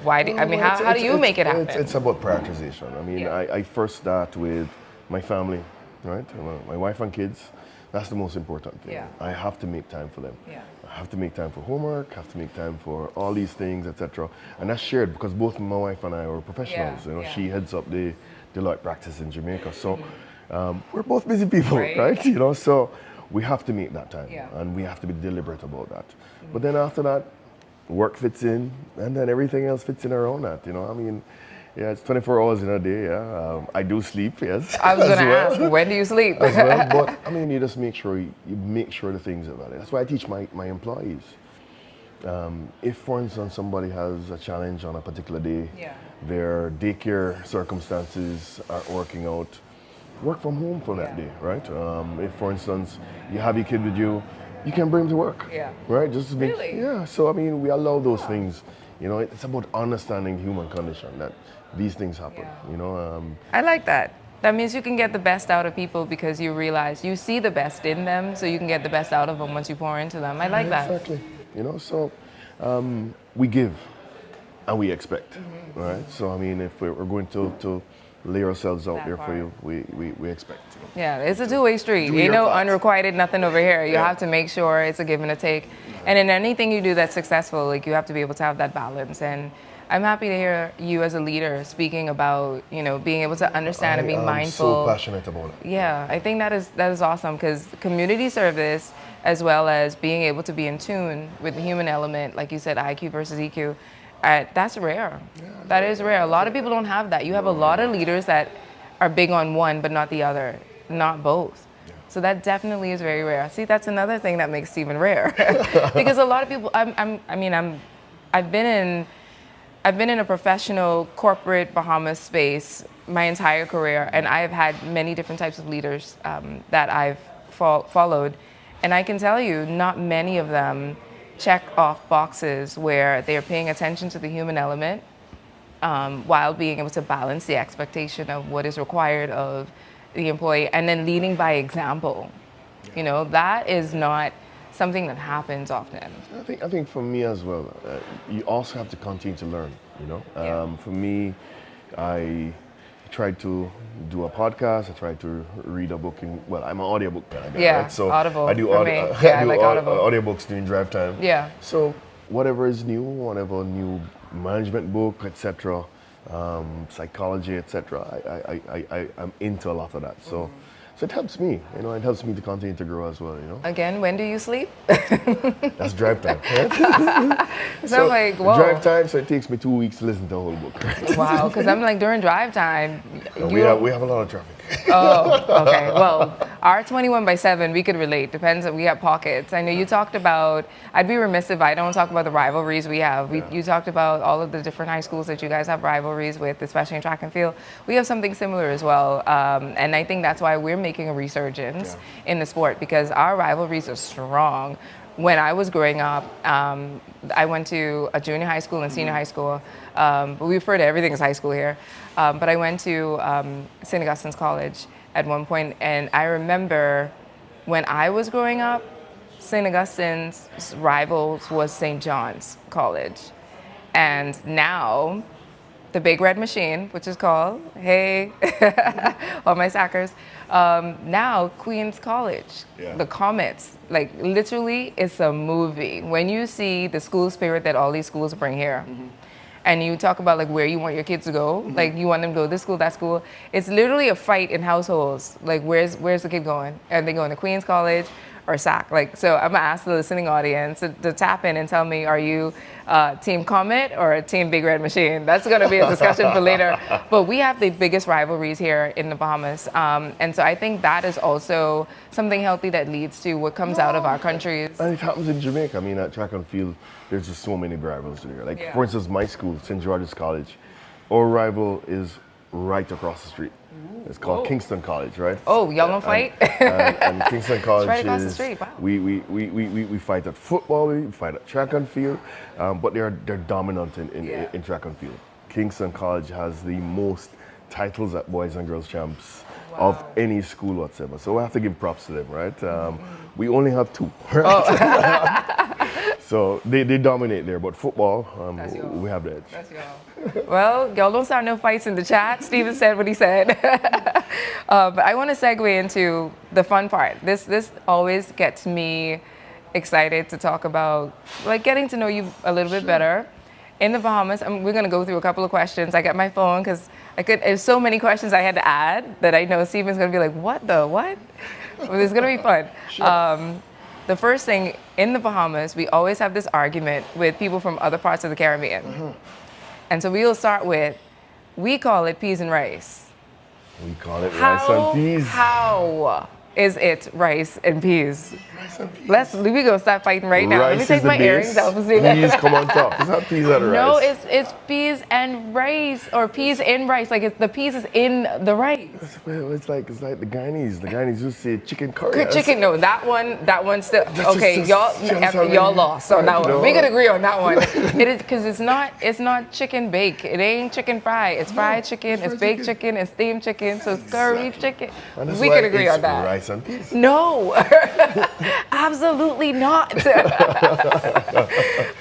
how do you make it happen? It's about prioritization. I mean, I first start with my family, right? My wife and kids. That's the most important thing. Yeah. I have to make time for them. Yeah. I have to make time for homework, have to make time for all these things, etc. And that's shared because both my wife and I are professionals. Yeah, You know, yeah. she heads up the Deloitte practice in Jamaica. So we're both busy people, right? You know, so we have to make that time, Yeah. and we have to be deliberate about that. But then after that, work fits in, and then everything else fits in around that. You know, I mean, yeah, it's 24 hours in a day. Yeah, I do sleep. Yes. I was going to as well. ask, when do you sleep? As well, but I mean, you just make sure you make sure the things are valid. That's why I teach my employees. If, for instance, somebody has a challenge on a particular day, their daycare circumstances aren't working out, work from home for that day, right? If, for instance, you have your kid with you, you can bring him to work, right? Just to be, Really? yeah. So I mean, we allow those things. You know, it's about understanding human condition that these things happen. Yeah. You know. I like that. That means you can get the best out of people because you realize you see the best in them, so you can get the best out of them once you pour into them. I like that. Exactly. You know, so we give and we expect, right? So I mean, if we're going to lay ourselves out That there part. for you, we expect. Yeah, it's a two-way street. Do Ain't your no part. unrequited nothing over here. You Yeah. have to make sure it's a give and a take. And in anything you do that's successful, like you have to be able to have that balance. And I'm happy to hear you as a leader speaking about, you know, being able to understand and be mindful. I'm so passionate about it. Yeah, I think that is awesome because community service, as well as being able to be in tune with the human element, like you said, IQ versus EQ, that's rare. That is rare. A lot of people don't have that. You have a lot of leaders that are big on one, but not the other, not both. So that definitely is very rare. See, that's another thing that makes Stephen rare, because a lot of people. I've been in a professional corporate Bahamas space my entire career, and I've had many different types of leaders that I've followed, and I can tell you, not many of them check off boxes where they are paying attention to the human element while being able to balance the expectation of what is required of the employee, and then leading by example. You know, that is not something that happens often. I think for me as well, you also have to continue to learn. You know, for me, I tried to do a podcast. I tried to read a book. I'm an audiobook guy. Yeah, right? So Audible I do for me. Yeah, I like Audible. Audiobooks during drive time. Yeah. So whatever is new, whatever new management book, etc., psychology, etc., I'm into a lot of that. So So it helps me, you know, it helps me to continue to grow as well, you know. Again, when do you sleep? That's drive time. Right? So I'm like, whoa. Drive time, so it takes me 2 weeks to listen to a whole book. Right? Wow, because I'm like during drive time. We have a lot of traffic. Oh, okay. Well, our 21/7, we could relate. Depends. We have pockets. I know you talked about. I'd be remiss if I don't talk about the rivalries we have. You talked about all of the different high schools that you guys have rivalries with, especially in track and field. We have something similar as well, and I think that's why we're making a resurgence in the sport because our rivalries are strong. When I was growing up, I went to a junior high school and senior high school, but we refer to everything as high school here. But I went to St. Augustine's College at one point, and I remember when I was growing up, St. Augustine's rivals was St. John's College. And now, the Big Red Machine, which is called, hey, all my Sackers, now Queen's College, the Comets, like literally it's a movie. When you see the school spirit that all these schools bring here, and you talk about like where you want your kids to go, like you want them to go this school, that school, it's literally a fight in households. Like where's the kid going? Are they going to Queen's College or SAC? Like, so I'm gonna ask the listening audience to tap in and tell me, are you Team Comet or Team Big Red Machine? That's gonna be a discussion for later. But we have the biggest rivalries here in the Bahamas. And so I think that is also something healthy that leads to what comes out of our countries. And it happens in Jamaica. I mean, at track and field, there's just so many rivals there. Like, for instance, my school, St. George's College, our rival is right across the street. It's called Kingston College, right? Oh, y'all don't fight? And Kingston College right across the is, street. Wow. we fight at football, we fight at track and field, but they're dominant in track and field. Kingston College has the most titles at boys and girls champs of any school whatsoever. So we have to give props to them, right? We only have 2. Right? So they dominate there, but football, we have the edge. That's y'all. Well, y'all don't start no fights in the chat. Steven said what he said. But I want to segue into the fun part. This always gets me excited to talk about, like, getting to know you a little bit better. In the Bahamas, we're going to go through a couple of questions. I got my phone because there's so many questions I had to add that I know Steven's going to be like, what? Well, it's going to be fun. Sure. The first thing, in the Bahamas, we always have this argument with people from other parts of the Caribbean. And so we will start with, we call it peas and rice. We call it rice and peas. How is it rice and peas? Rice and peas. We gonna start fighting right now. Rice Let me take my earrings out and see Peas come on top. It's not peas and rice. No, it's peas and rice, or peas in rice. Like the peas is in the rice. It's like the Guyanese. The Guyanese just say chicken curry. Chicken, no, that one still. Okay, y'all lost on that one. We could agree on that one. It is because it's not chicken bake. It ain't chicken fry. It's fried chicken. It's baked chicken. It's steamed chicken. So it's curry chicken. We could agree on that. Rice and peas. No, absolutely not.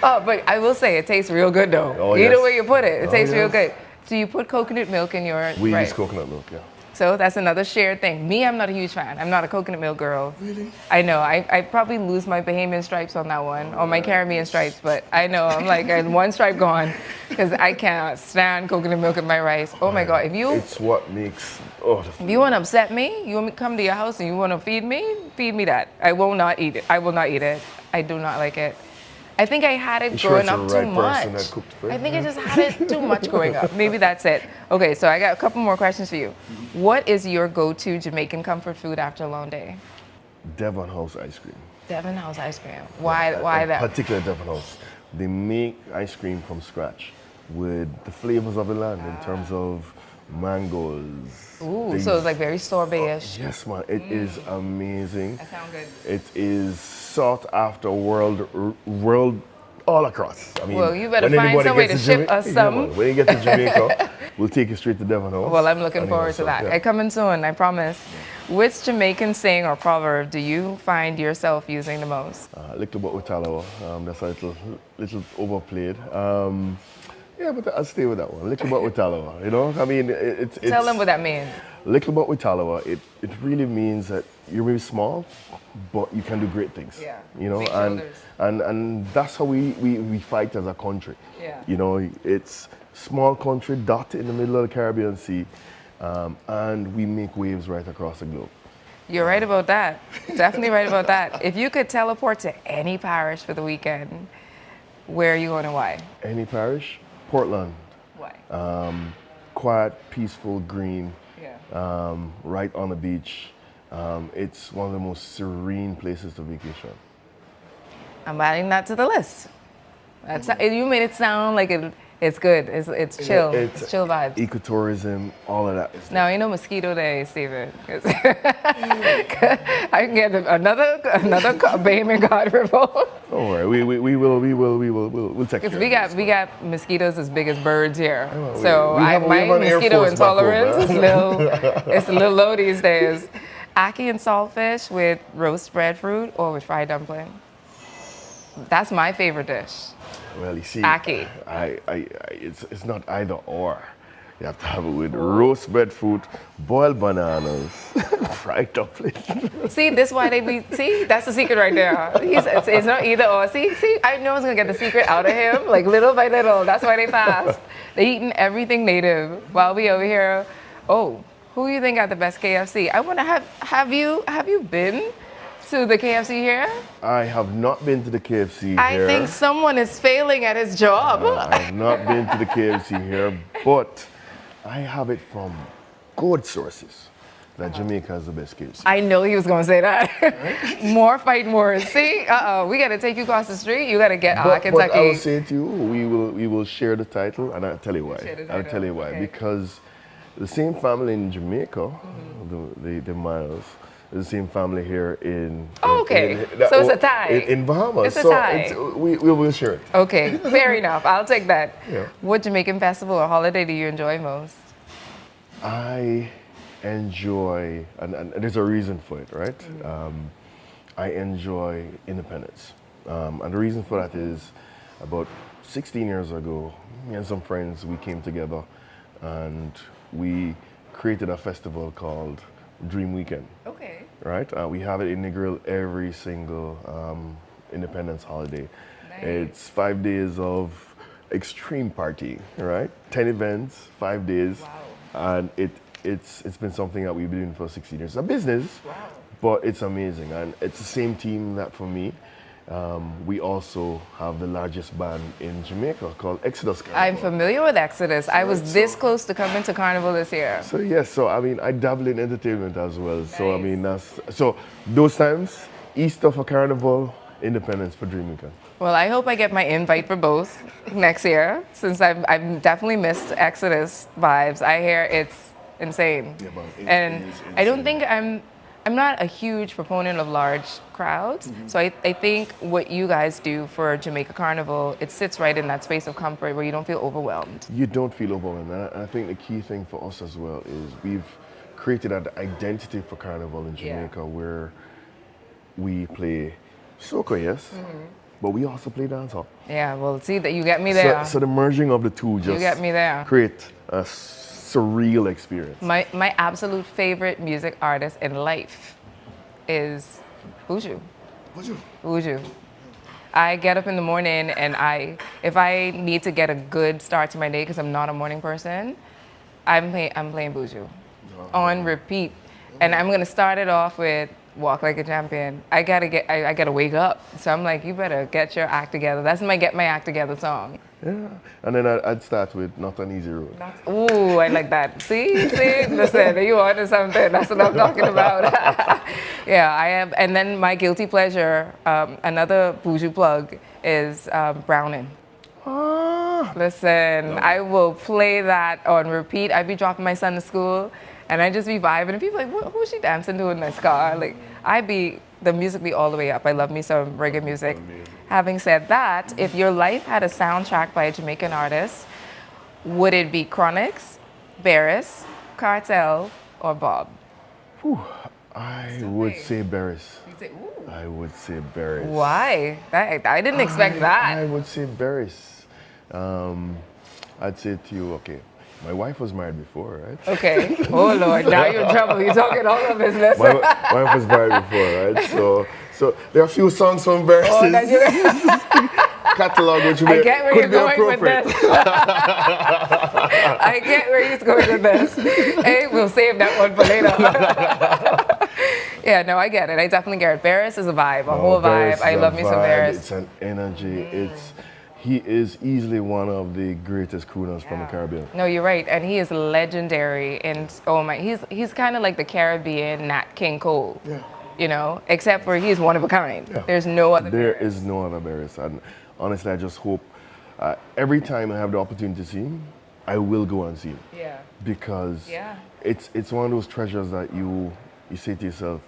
But I will say it tastes real good though. Oh, Either yes. way you put it, it tastes real good. Do you put coconut milk in your We rice? use coconut milk, yeah. So that's another shared thing. Me, I'm not a huge fan. I'm not a coconut milk girl. Really? I know. I probably lose my Bahamian stripes on that one, or my Caribbean stripes, but I know I'm like, one stripe gone, because I cannot stand coconut milk in my rice. Oh my God, It's what makes, if you want to upset me, you want me to come to your house and you want to feed me that. I will not eat it. I will not eat it. I do not like it. I think I had it growing up too much. I think I just had it too much growing up. Maybe that's it. Okay, so I got a couple more questions for you. What is your go-to Jamaican comfort food after a long day? Devon House ice cream. Devon House ice cream. Why that? Particular Devon House. They make ice cream from scratch with the flavors of the land in terms of mangoes. Ooh, so it's like very sorbet-ish. Yes, man. It is amazing. That sounds good. It is sought after world all across. I mean, well, you better when find some way to ship us some. When you get to Jamaica, we'll take you straight to Devon House. Well, I'm looking forward to that. Yeah. Coming soon, I promise. Which Jamaican saying or proverb do you find yourself using the most? Little bit with Talawa. That's a little overplayed. Yeah, but I'll stay with that one. Little bit with Talawa, you know? I mean, it's... Tell them what that means. Little bit with Talawa, it really means that you're really small, but you can do great things. Yeah. You know, Big and shoulders. that's how we fight as a country. Yeah. You know, it's small country, dot in the middle of the Caribbean Sea, and we make waves right across the globe. You're right about that. Definitely right about that. If you could teleport to any parish for the weekend, where are you going and why? Any parish? Portland. Why? Quiet, peaceful, green, Yeah. right on the beach. It's one of the most serene places to vacation. I'm adding that to the list. You made it sound like it's good. It's chill. It's chill vibes. Ecotourism, all of that. Now, ain't no mosquito day, Steven. 'Cause I can get another Bahamian God revolt. Don't worry, we'll take care Because of we this. got mosquitoes as big as birds here. Well, So we have my an Air mosquito Force back home, intolerance is huh? it's a little low these days. Ackee and saltfish with roast breadfruit or with fried dumpling. That's my favorite dish. Well, you see, Ackee. it's not either or. You have to have it with roast breadfruit, boiled bananas, fried dumplings. See, this why they be. See, that's the secret right there. It's not either or. See, I know I was gonna get the secret out of him, like little by little. That's why they fast. They eating everything native while we over here. Oh, who you think got the best KFC? I want to have you been to the KFC here? I have not been to the KFC I here. think someone is failing at his job. I have not been to the KFC here, but I have it from good sources that Jamaica has the best KFC. I know he was gonna say that. More fighting words. See, we gotta take you across the street. You gotta get But Kentucky. I will say to you, we will share the title, and I'll tell you why. Share the I'll title, tell you why. okay. Because the same family in Jamaica, the Miles, the same family here in. Oh, okay. So it's a tie. In Bahamas. It's a so tie. we will share it. Okay, fair enough. I'll take that. Yeah. What Jamaican festival or holiday do you enjoy most? I enjoy, and there's a reason for it, right? I enjoy independence. And the reason for that is about 16 years ago, me and some friends, we came together and we created a festival called Dream Weekend, Okay. right? We have it in Negril every single independence holiday. Nice. It's 5 days of extreme party, right? 10 events, 5 days. Wow. And it's been something that we've been doing for 16 years. It's a business, Wow. but it's amazing. And it's the same team that for me, we also have the largest band in Jamaica called Exodus Carnival. I'm familiar with Exodus. I was this close to coming to Carnival this year. So yes, so I mean, I dabble in entertainment as well. So I Nice. mean, so those times, Easter for Carnival, Independence for Dream Weekend. Well, I hope I get my invite for both next year, since I've definitely missed Exodus vibes. I hear it's insane, Yeah, but and it is I don't insane. think I'm not a huge proponent of large crowds. So I think what you guys do for Jamaica Carnival, it sits right in that space of comfort where you don't feel overwhelmed. You don't feel overwhelmed. And I think the key thing for us as well is we've created an identity for Carnival in Yeah. Jamaica where we play soca, yes, but we also play dancehall. Yeah, well, see that you get me there. So the merging of the two just get me there. create a surreal experience. My absolute favorite music artist in life is Buju. Buju. I get up in the morning and if I need to get a good start to my day because I'm not a morning person, I'm playing Buju on repeat, and I'm gonna start it off with Walk Like a Champion. I gotta wake up, so I'm like, you better get your act together. That's my get my act together song. Yeah, and then I'd start with Not an Easy Road. Ooh, I like that. See, listen, you ordered something. That's what I'm talking about. Yeah, I am. And then my guilty pleasure, another Buju plug, is Browning. Ah, Listen, I will play that on repeat. I be dropping my son to school, and I just be vibing, and people are like, who's she dancing to in this car? Like, the music be all the way up. I love me some reggae music. Having said that, if your life had a soundtrack by a Jamaican artist, would it be Chronix, Barris, Cartel, or Bob? I would say Barris. I would say Barris. Why? I didn't expect I that. would say Barris. I'd say to you, okay, my wife was married before, right? Okay. Oh Lord, now you're in trouble. You're talking all the business. My wife was married before, right? So there are a few songs from Barris' Oh, that you- catalog which I get where you're could be going with appropriate. this. I get where he's going with this. Hey, we'll save that one for later. Yeah, no, I get it. I definitely get it. Barris is a vibe, a No, whole Barris vibe. I is a love me some vibe, Barris. it's an energy. He is easily one of the greatest crooners from the Caribbean. No, you're right, and he is legendary. And oh my, he's kind of like the Caribbean Nat King Cole. Yeah. You know, except for he's one of a kind. Yeah. There's no other. There Barris. is no other Barris. And honestly, I just hope every time I have the opportunity to see him, I will go and see him. Yeah. Because Yeah. it's one of those treasures that you say to yourself,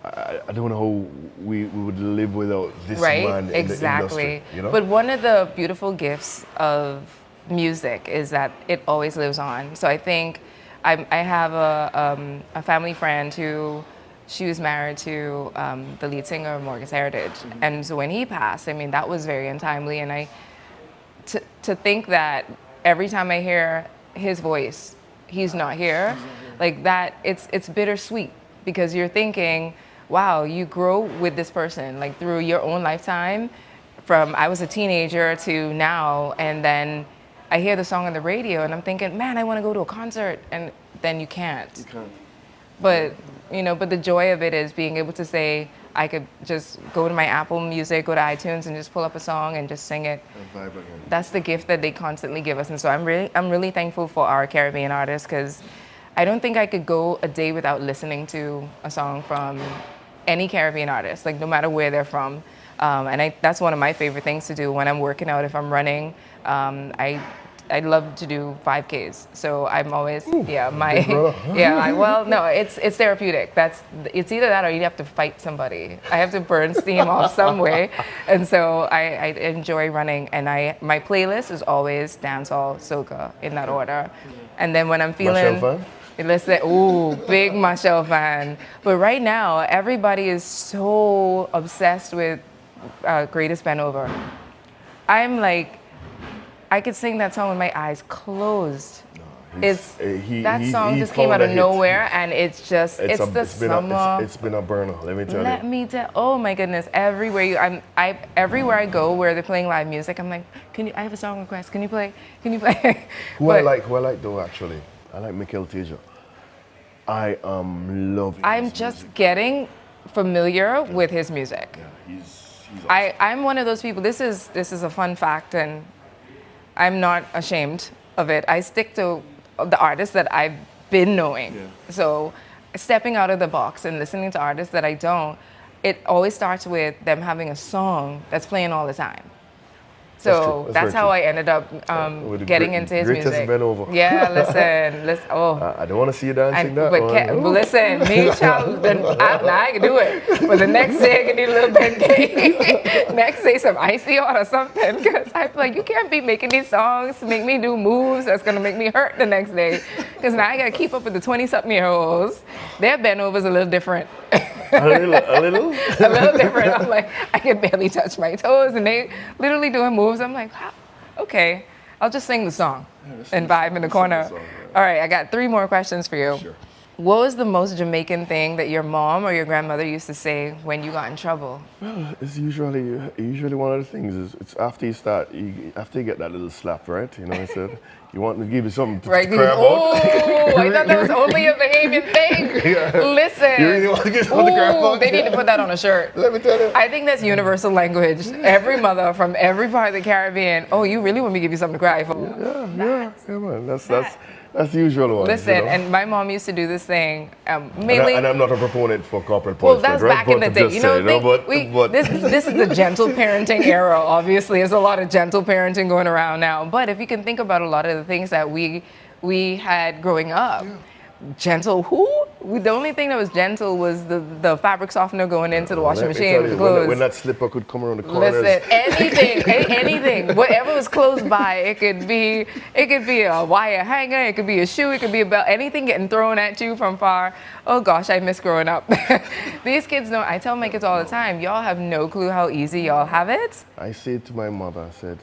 I don't know how we would live without this Right, man in exactly. the industry. You know? But one of the beautiful gifts of music is that it always lives on. So I think I have a family friend who she was married to the lead singer of Morgan's Heritage, and so when he passed, I mean that was very untimely. And to think that every time I hear his voice, he's not here, like that. It's bittersweet because you're thinking, wow, you grow with this person like through your own lifetime, from I was a teenager to now, and then I hear the song on the radio and I'm thinking, man, I want to go to a concert, and then you can't. You can't. But but the joy of it is being able to say I could just go to my Apple Music, go to iTunes, and just pull up a song and just sing it. And vibe again. That's the gift that they constantly give us, and so I'm really thankful for our Caribbean artists, because I don't think I could go a day without listening to a song from any Caribbean artist, like no matter where they're from. And that's one of my favorite things to do when I'm working out. If I'm running, I love to do 5Ks. So I'm always no, it's therapeutic. It's either that or you have to fight somebody. I have to burn steam off some way, and so I enjoy running. And my playlist is always dancehall, soca in that order. And then when I'm feeling. Michelle fan? Listen, ooh, big Michelle fan. But right now, everybody is so obsessed with Greatest Bend Over. I'm like, I could sing that song with my eyes closed. That song just came out of nowhere, and it's the summer. It's been a burner. Let me tell you. Let me tell. Oh my goodness! Everywhere everywhere I go where they're playing live music, I'm like, I have a song request. Can you play? Can you play? Who I like though, actually, I like Mikel Teja. I love his I'm music. just getting familiar with his music. Yeah, he's awesome. I'm one of those people. This is a fun fact, and I'm not ashamed of it. I stick to the artists that I've been knowing. Yeah. So stepping out of the box and listening to artists that I don't, it always starts with them having a song that's playing all the time. So that's how I ended up getting into his music. Greatest Bend Over. Yeah, listen. Oh. I don't want to see you dancing that one. But listen, me, child, I can do it. But the next day I can do a little bit next day some icy hot or something. Because I feel like you can't be making these songs to make me do moves that's going to make me hurt the next day. Because now I got to keep up with the 20-something-year-olds. Their bend over's a little different. A little? A little different. I'm like, I can barely touch my toes, and they literally doing moves. I'm like, wow, okay, I'll just sing the song and vibe in the corner. All right, I got 3 more questions for you. Sure. What was the most Jamaican thing that your mom or your grandmother used to say when you got in trouble? Well, it's usually one of the things is it's after you get that little slap, right? You know, I said you want to give you something to cry about. Oh, I thought that was only a behavior thing. Yeah. Listen. You really want to give something to cry about? They need to put that on a shirt. Let me tell you. I think that's universal language. Every mother from every part of the Caribbean. Oh, you really want me to give you something to cry for? Yeah, man. That's the usual one. Listen, you know? and my mom used to do this thing mainly. And I'm not a proponent for corporate Well, punishment, that's right? back in the day. Just This is the gentle parenting era. Obviously, there's a lot of gentle parenting going around now. But if you can think about a lot of the things that we had growing up, gentle who? The only thing that was gentle was the fabric softener going into the washing machine with the clothes. When that slipper could come around the corners. Listen, anything, whatever was close by. It could be a wire hanger, it could be a shoe, it could be a belt. Anything getting thrown at you from far. Oh gosh, I miss growing up. These kids don't. I tell my kids all the time, y'all have no clue how easy y'all have it. I said to my mother, I said,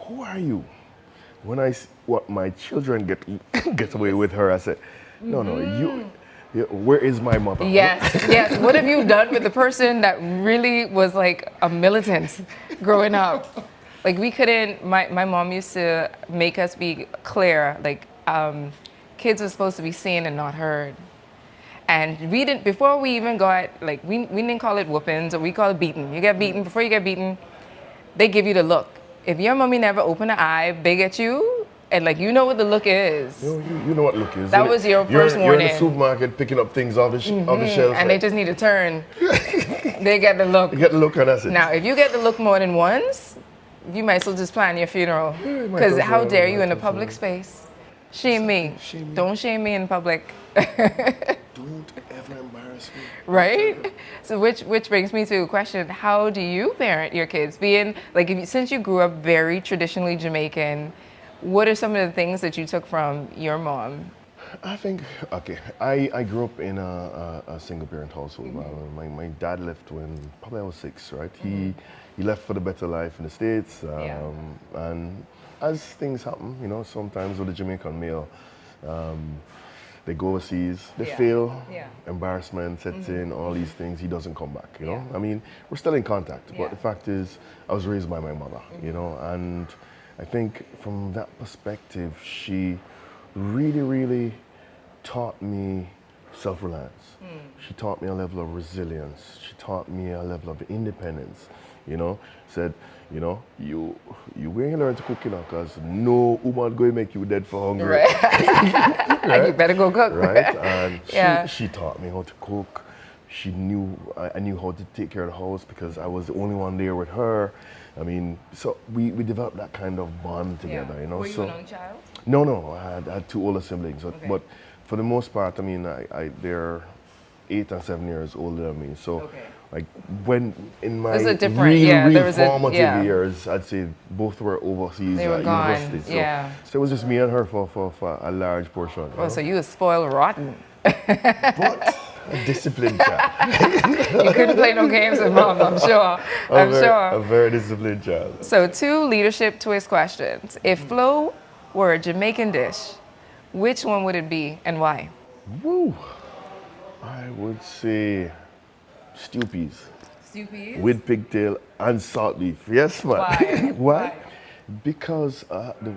"Who are you?" When I see what my children get away with her, I said, "No, you. Where is my mother?" Yes. What have you done with the person that really was like a militant growing up? Like we couldn't. My mom used to make us be clear. Like kids are supposed to be seen and not heard. And we didn't, before we even got, like, we didn't call it whoopings, or we call it beating. You get beaten, before you get beaten, they give you the look. If your mommy never opened an eye big at you, and like, you know what the look is. You know what look is. That isn't was it? your first You're in the warning. supermarket picking up things off off the shelf. And they just need to turn. They get the look. You get the look and that's it. Now, if you get the look more than once, you might as well just plan your funeral. you might Because as how well, dare you you might in a as public well. space? Shame me. Shame me. Don't shame me in public. Don't ever embarrass me. Right? So which brings me to a question: how do you parent your kids? Being like, since you grew up very traditionally Jamaican, what are some of the things that you took from your mom? I think, okay, I grew up in a single parent household. My dad left when probably I was 6, right? He left for the better life in the States. And as things happen, you know, sometimes with the Jamaican male, they go overseas, they fail, embarrassment sets in, all these things, he doesn't come back, you know? I mean, we're still in contact, but the fact is, I was raised by my mother, you know, and I think from that perspective, she really, really taught me self-reliance. She taught me a level of resilience. She taught me a level of independence, you know? Said, you know, you when you learn to cook, you know, because no woman going to make you dead for hunger. Right. And you better go cook. Right? And Yeah. she taught me how to cook. She knew, I knew how to take care of the house because I was the only one there with her. I mean, so we developed that kind of bond together, you know. Were you so, an only child? No, I had 2 older siblings, but for the most part, I mean, they're 8 and 7 years older than me. So, like, when in my There's a different- real, yeah, real there was a- formative yeah. years, I'd say both were overseas They were at gone, university. So, yeah. so it was just me and her for a large portion. You Oh, know? so you was spoiled rotten. But a disciplined child. You couldn't play no games with mom, I'm sure. I'm A sure. very disciplined child. So 2 leadership twist questions. If Flow were a Jamaican dish, which one would it be and why? Woo! I would say stew peas. Stew With pigtail and salt beef. Yes, man. Why? Why? Because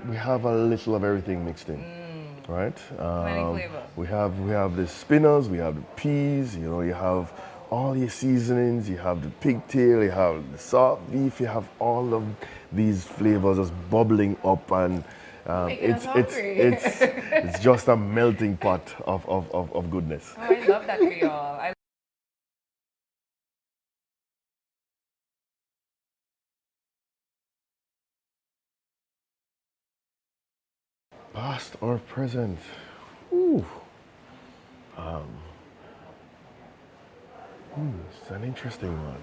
we have a little of everything mixed in, right? flavor. We have the spinners, we have the peas. You know, you have all your seasonings. You have the pigtail, you have the salt beef. You have all of these flavors just bubbling up, and Making us it's just a melting pot of goodness. Oh, I love that for y'all. Past or present? Ooh. It's an interesting one.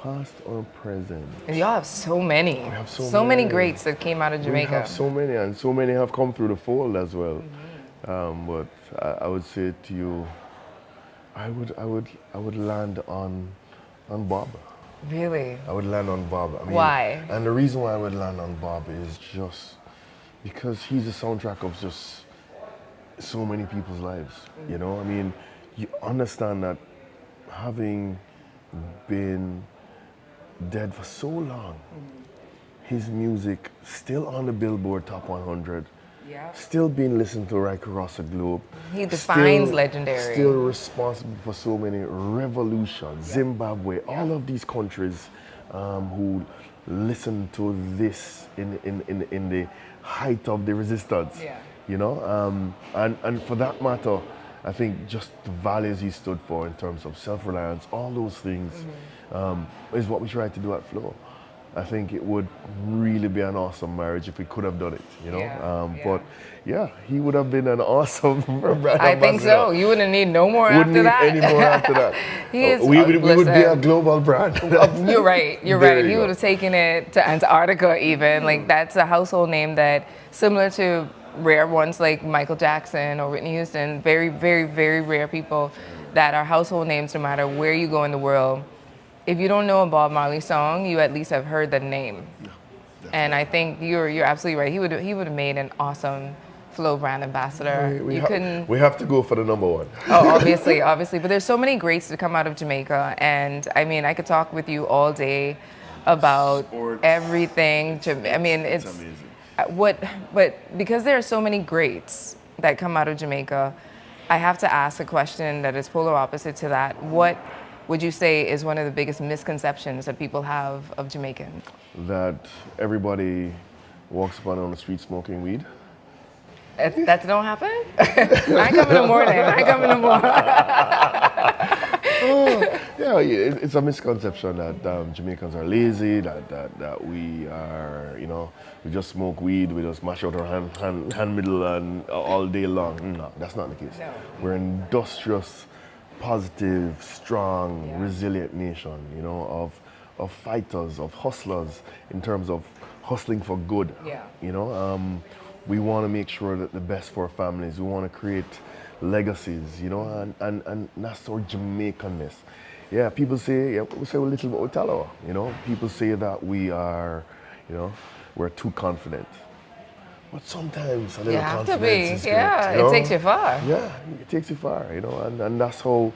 Past or present? And y'all have so many. We have so many many. greats that came out of Jamaica. We have so many, and so many have come through the fold as well. But I would say to you, I would land on Bob. Really? I would land on Bob. I mean, Why? And the reason why I would land on Bob is just because he's the soundtrack of just so many people's lives. You know, I mean, you understand that having been dead for so long, his music still on the Billboard Top 100, still being listened to right across the globe. He defines still- legendary. Still responsible for so many revolutions. Zimbabwe, all of these countries who listened to this in the height of the resistance. You know, and for that matter, I think just the values he stood for in terms of self-reliance, all those things, is what we try to do at Flow. I think it would really be an awesome marriage if we could have done it, you know. But yeah, he would have been an awesome brand I think so. ambassador. You wouldn't need no more Wouldn't after need that. any more after that. He is. we would be a listen. global brand. You're right. You're There right. you He go. would have taken it to Antarctica even. Like, that's a household name that, similar to rare ones like Michael Jackson or Whitney Houston, very, very, very rare people that are household names no matter where you go in the world. If you don't know a Bob Marley song, you at least have heard the name. And I think you're absolutely right. He would have made an awesome Flow brand ambassador. We have to go for the number one. Oh, obviously. But there's so many greats that come out of Jamaica, and I mean, I could talk with you all day about Sports. everything. I mean, it's amazing. but because there are so many greats that come out of Jamaica, I have to ask a question that is polar opposite to that. What would you say is one of the biggest misconceptions that people have of Jamaican? That everybody walks up on the street smoking weed. That don't happen? I come in the morning. I come in the morning. Yeah, it's a misconception that Jamaicans are lazy, that we are, we just smoke weed, we just mash out our hand middle and all day long. No, that's not the case. No. We're an industrious, positive, strong, resilient nation, of fighters, of hustlers, in terms of hustling for good. Yeah. We want to make sure that the best for our families. We want to create legacies, and that's our Jamaicanness. Yeah, people say, we say a little bit of Othello, People say that we are, we're too confident. But sometimes a little You have to confidence be. is Yeah, great, it takes you far. Yeah, it takes you far, and that's how,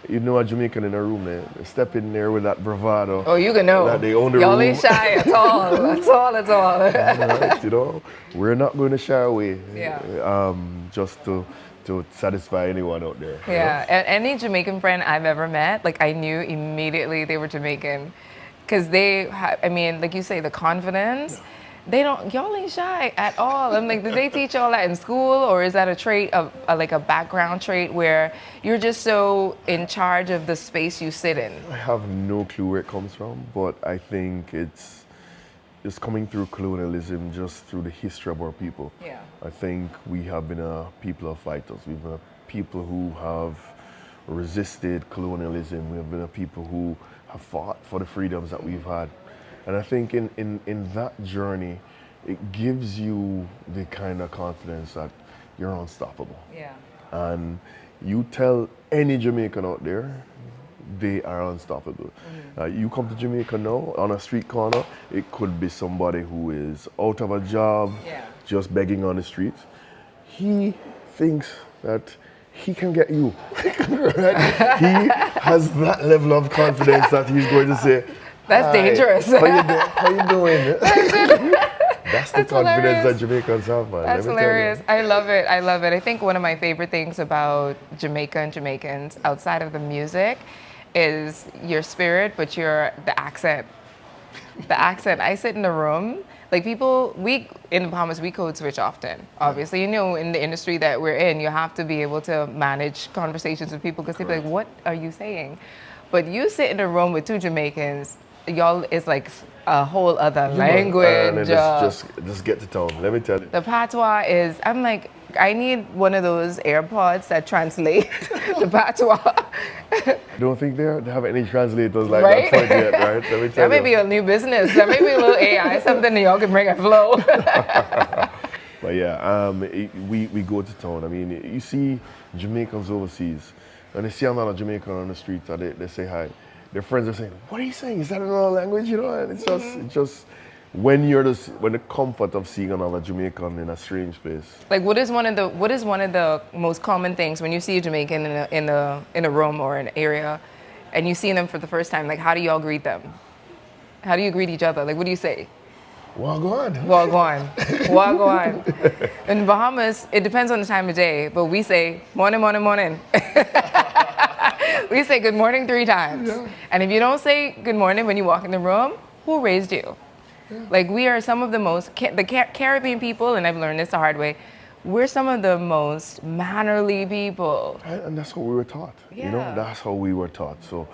a Jamaican in a room, they step in there with that bravado. Oh, you can know. That they own the Y'all room. ain't shy at all. At all, at all. Right, we're not going to shy away. Yeah. Just to satisfy anyone out there. Yeah, any Jamaican friend I've ever met, like I knew immediately they were Jamaican, because like you say, the confidence. Y'all ain't shy at all. I'm like, did they teach y'all that in school, or is that a trait of like a background trait where you're just so in charge of the space you sit in? I have no clue where it comes from, but I think it's coming through colonialism, just through the history of our people. Yeah. I think we have been a people of fighters. We've been a people who have resisted colonialism. We have been a people who have fought for the freedoms that we've had. And I think in that journey, it gives you the kind of confidence that you're unstoppable. Yeah. And you tell any Jamaican out there, they are unstoppable. You come to Jamaica now, on a street corner, it could be somebody who is out of a job, just begging on the street. He thinks that he can get you. Right? He has that level of confidence that he's going to say, That's "Hi, dangerous." How you doing? That's the confidence hilarious. that Jamaicans have, man. That's Let me tell you. hilarious. I love it. I love it. I think one of my favorite things about Jamaica and Jamaicans, outside of the music, is your spirit, but the accent. The accent. I sit in a room, like we in the Bahamas, we code switch often. Obviously, in the industry that we're in, you have to be able to manage conversations with people because they'll be like, what are you saying? But you sit in a room with two Jamaicans, y'all is like a whole other language. And just get to town. Let me tell you. The patois is, I'm like, I need one of those AirPods that translate the patois. I don't think they have any translators like Right? that for it yet, right? Let me tell That may you. be a new business. That may be a little AI, something that y'all can bring at Flow. But yeah, we go to town. I mean, you see Jamaicans overseas, and they see another Jamaican on the street, and they say hi. Their friends are saying, "What are you saying? Is that another language?" And it's just when the comfort of seeing another Jamaican in a strange place. Like, what is one of the most common things when you see a Jamaican in a room or an area, and you see them for the first time? Like, how do y'all greet them? How do you greet each other? Like, what do you say? Wagwan. Wagwan. Wagwan. In Bahamas, it depends on the time of day, but we say morning, morning, morning. We say good morning 3 times. Yeah. And if you don't say good morning when you walk in the room, who raised you? Yeah. Like, we are some of the most, the Caribbean people, and I've learned this the hard way, we're some of the most mannerly people. And that's what we were taught. Yeah. That's how we were taught. So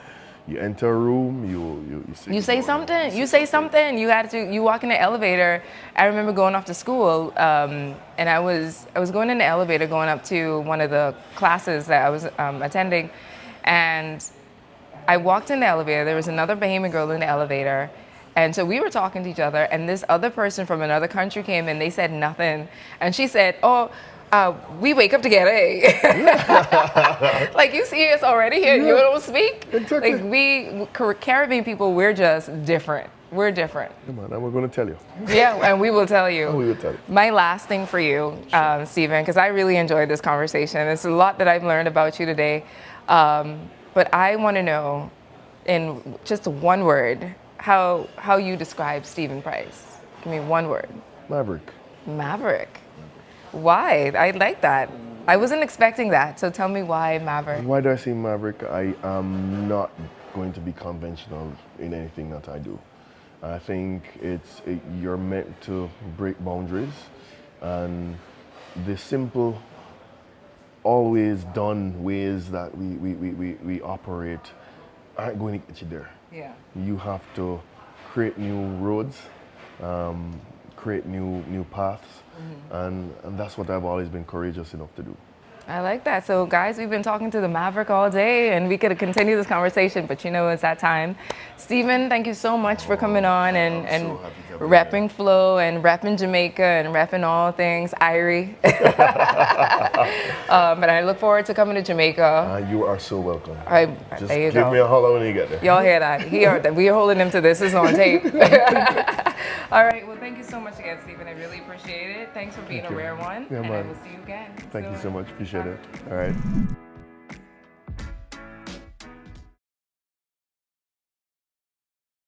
you enter a room, you say something. You say something. You walk in the elevator. I remember going off to school, and I was going in the elevator going up to one of the classes that I was attending, and I walked in the elevator. There was another Bahamian girl in the elevator, and so we were talking to each other, and this other person from another country came in. They said nothing, and she said, "Oh, we wake up together, eh?" Like, you see us already here, you don't speak. Exactly. Like, we Caribbean people, we're just different. We're different. Yeah, man, and we're going to tell you. Yeah, and we will tell you. We will tell you. My last thing for you, Stephen, because I really enjoyed this conversation. There's a lot that I've learned about you today, but I want to know, in just one word, how you describe Stephen Price. Give me one word. Maverick. Maverick. Why? I like that. I wasn't expecting that. So tell me why Maverick? Why do I say Maverick? I am not going to be conventional in anything that I do. I think you're meant to break boundaries, and the simple, always done ways that we operate aren't going to get you there. Yeah. You have to create new roads, create new paths, and that's what I've always been courageous enough to do. I like that. So guys, we've been talking to the Maverick all day and we could continue this conversation, but you know, it's that time. Stephen, thank you so much for coming on and so happy to have you repping Flow and repping Jamaica and repping all things Irie. But I look forward to coming to Jamaica. You are so welcome. Just there you give go. me a holler when you get there. Y'all hear that? We are holding him to this. This is on tape. All right. Well, thank you so much again, Stephen. I really appreciate it. Thanks for being a rare one. Yeah, and I man. will see you again. Thank you so much. Appreciate it. All right.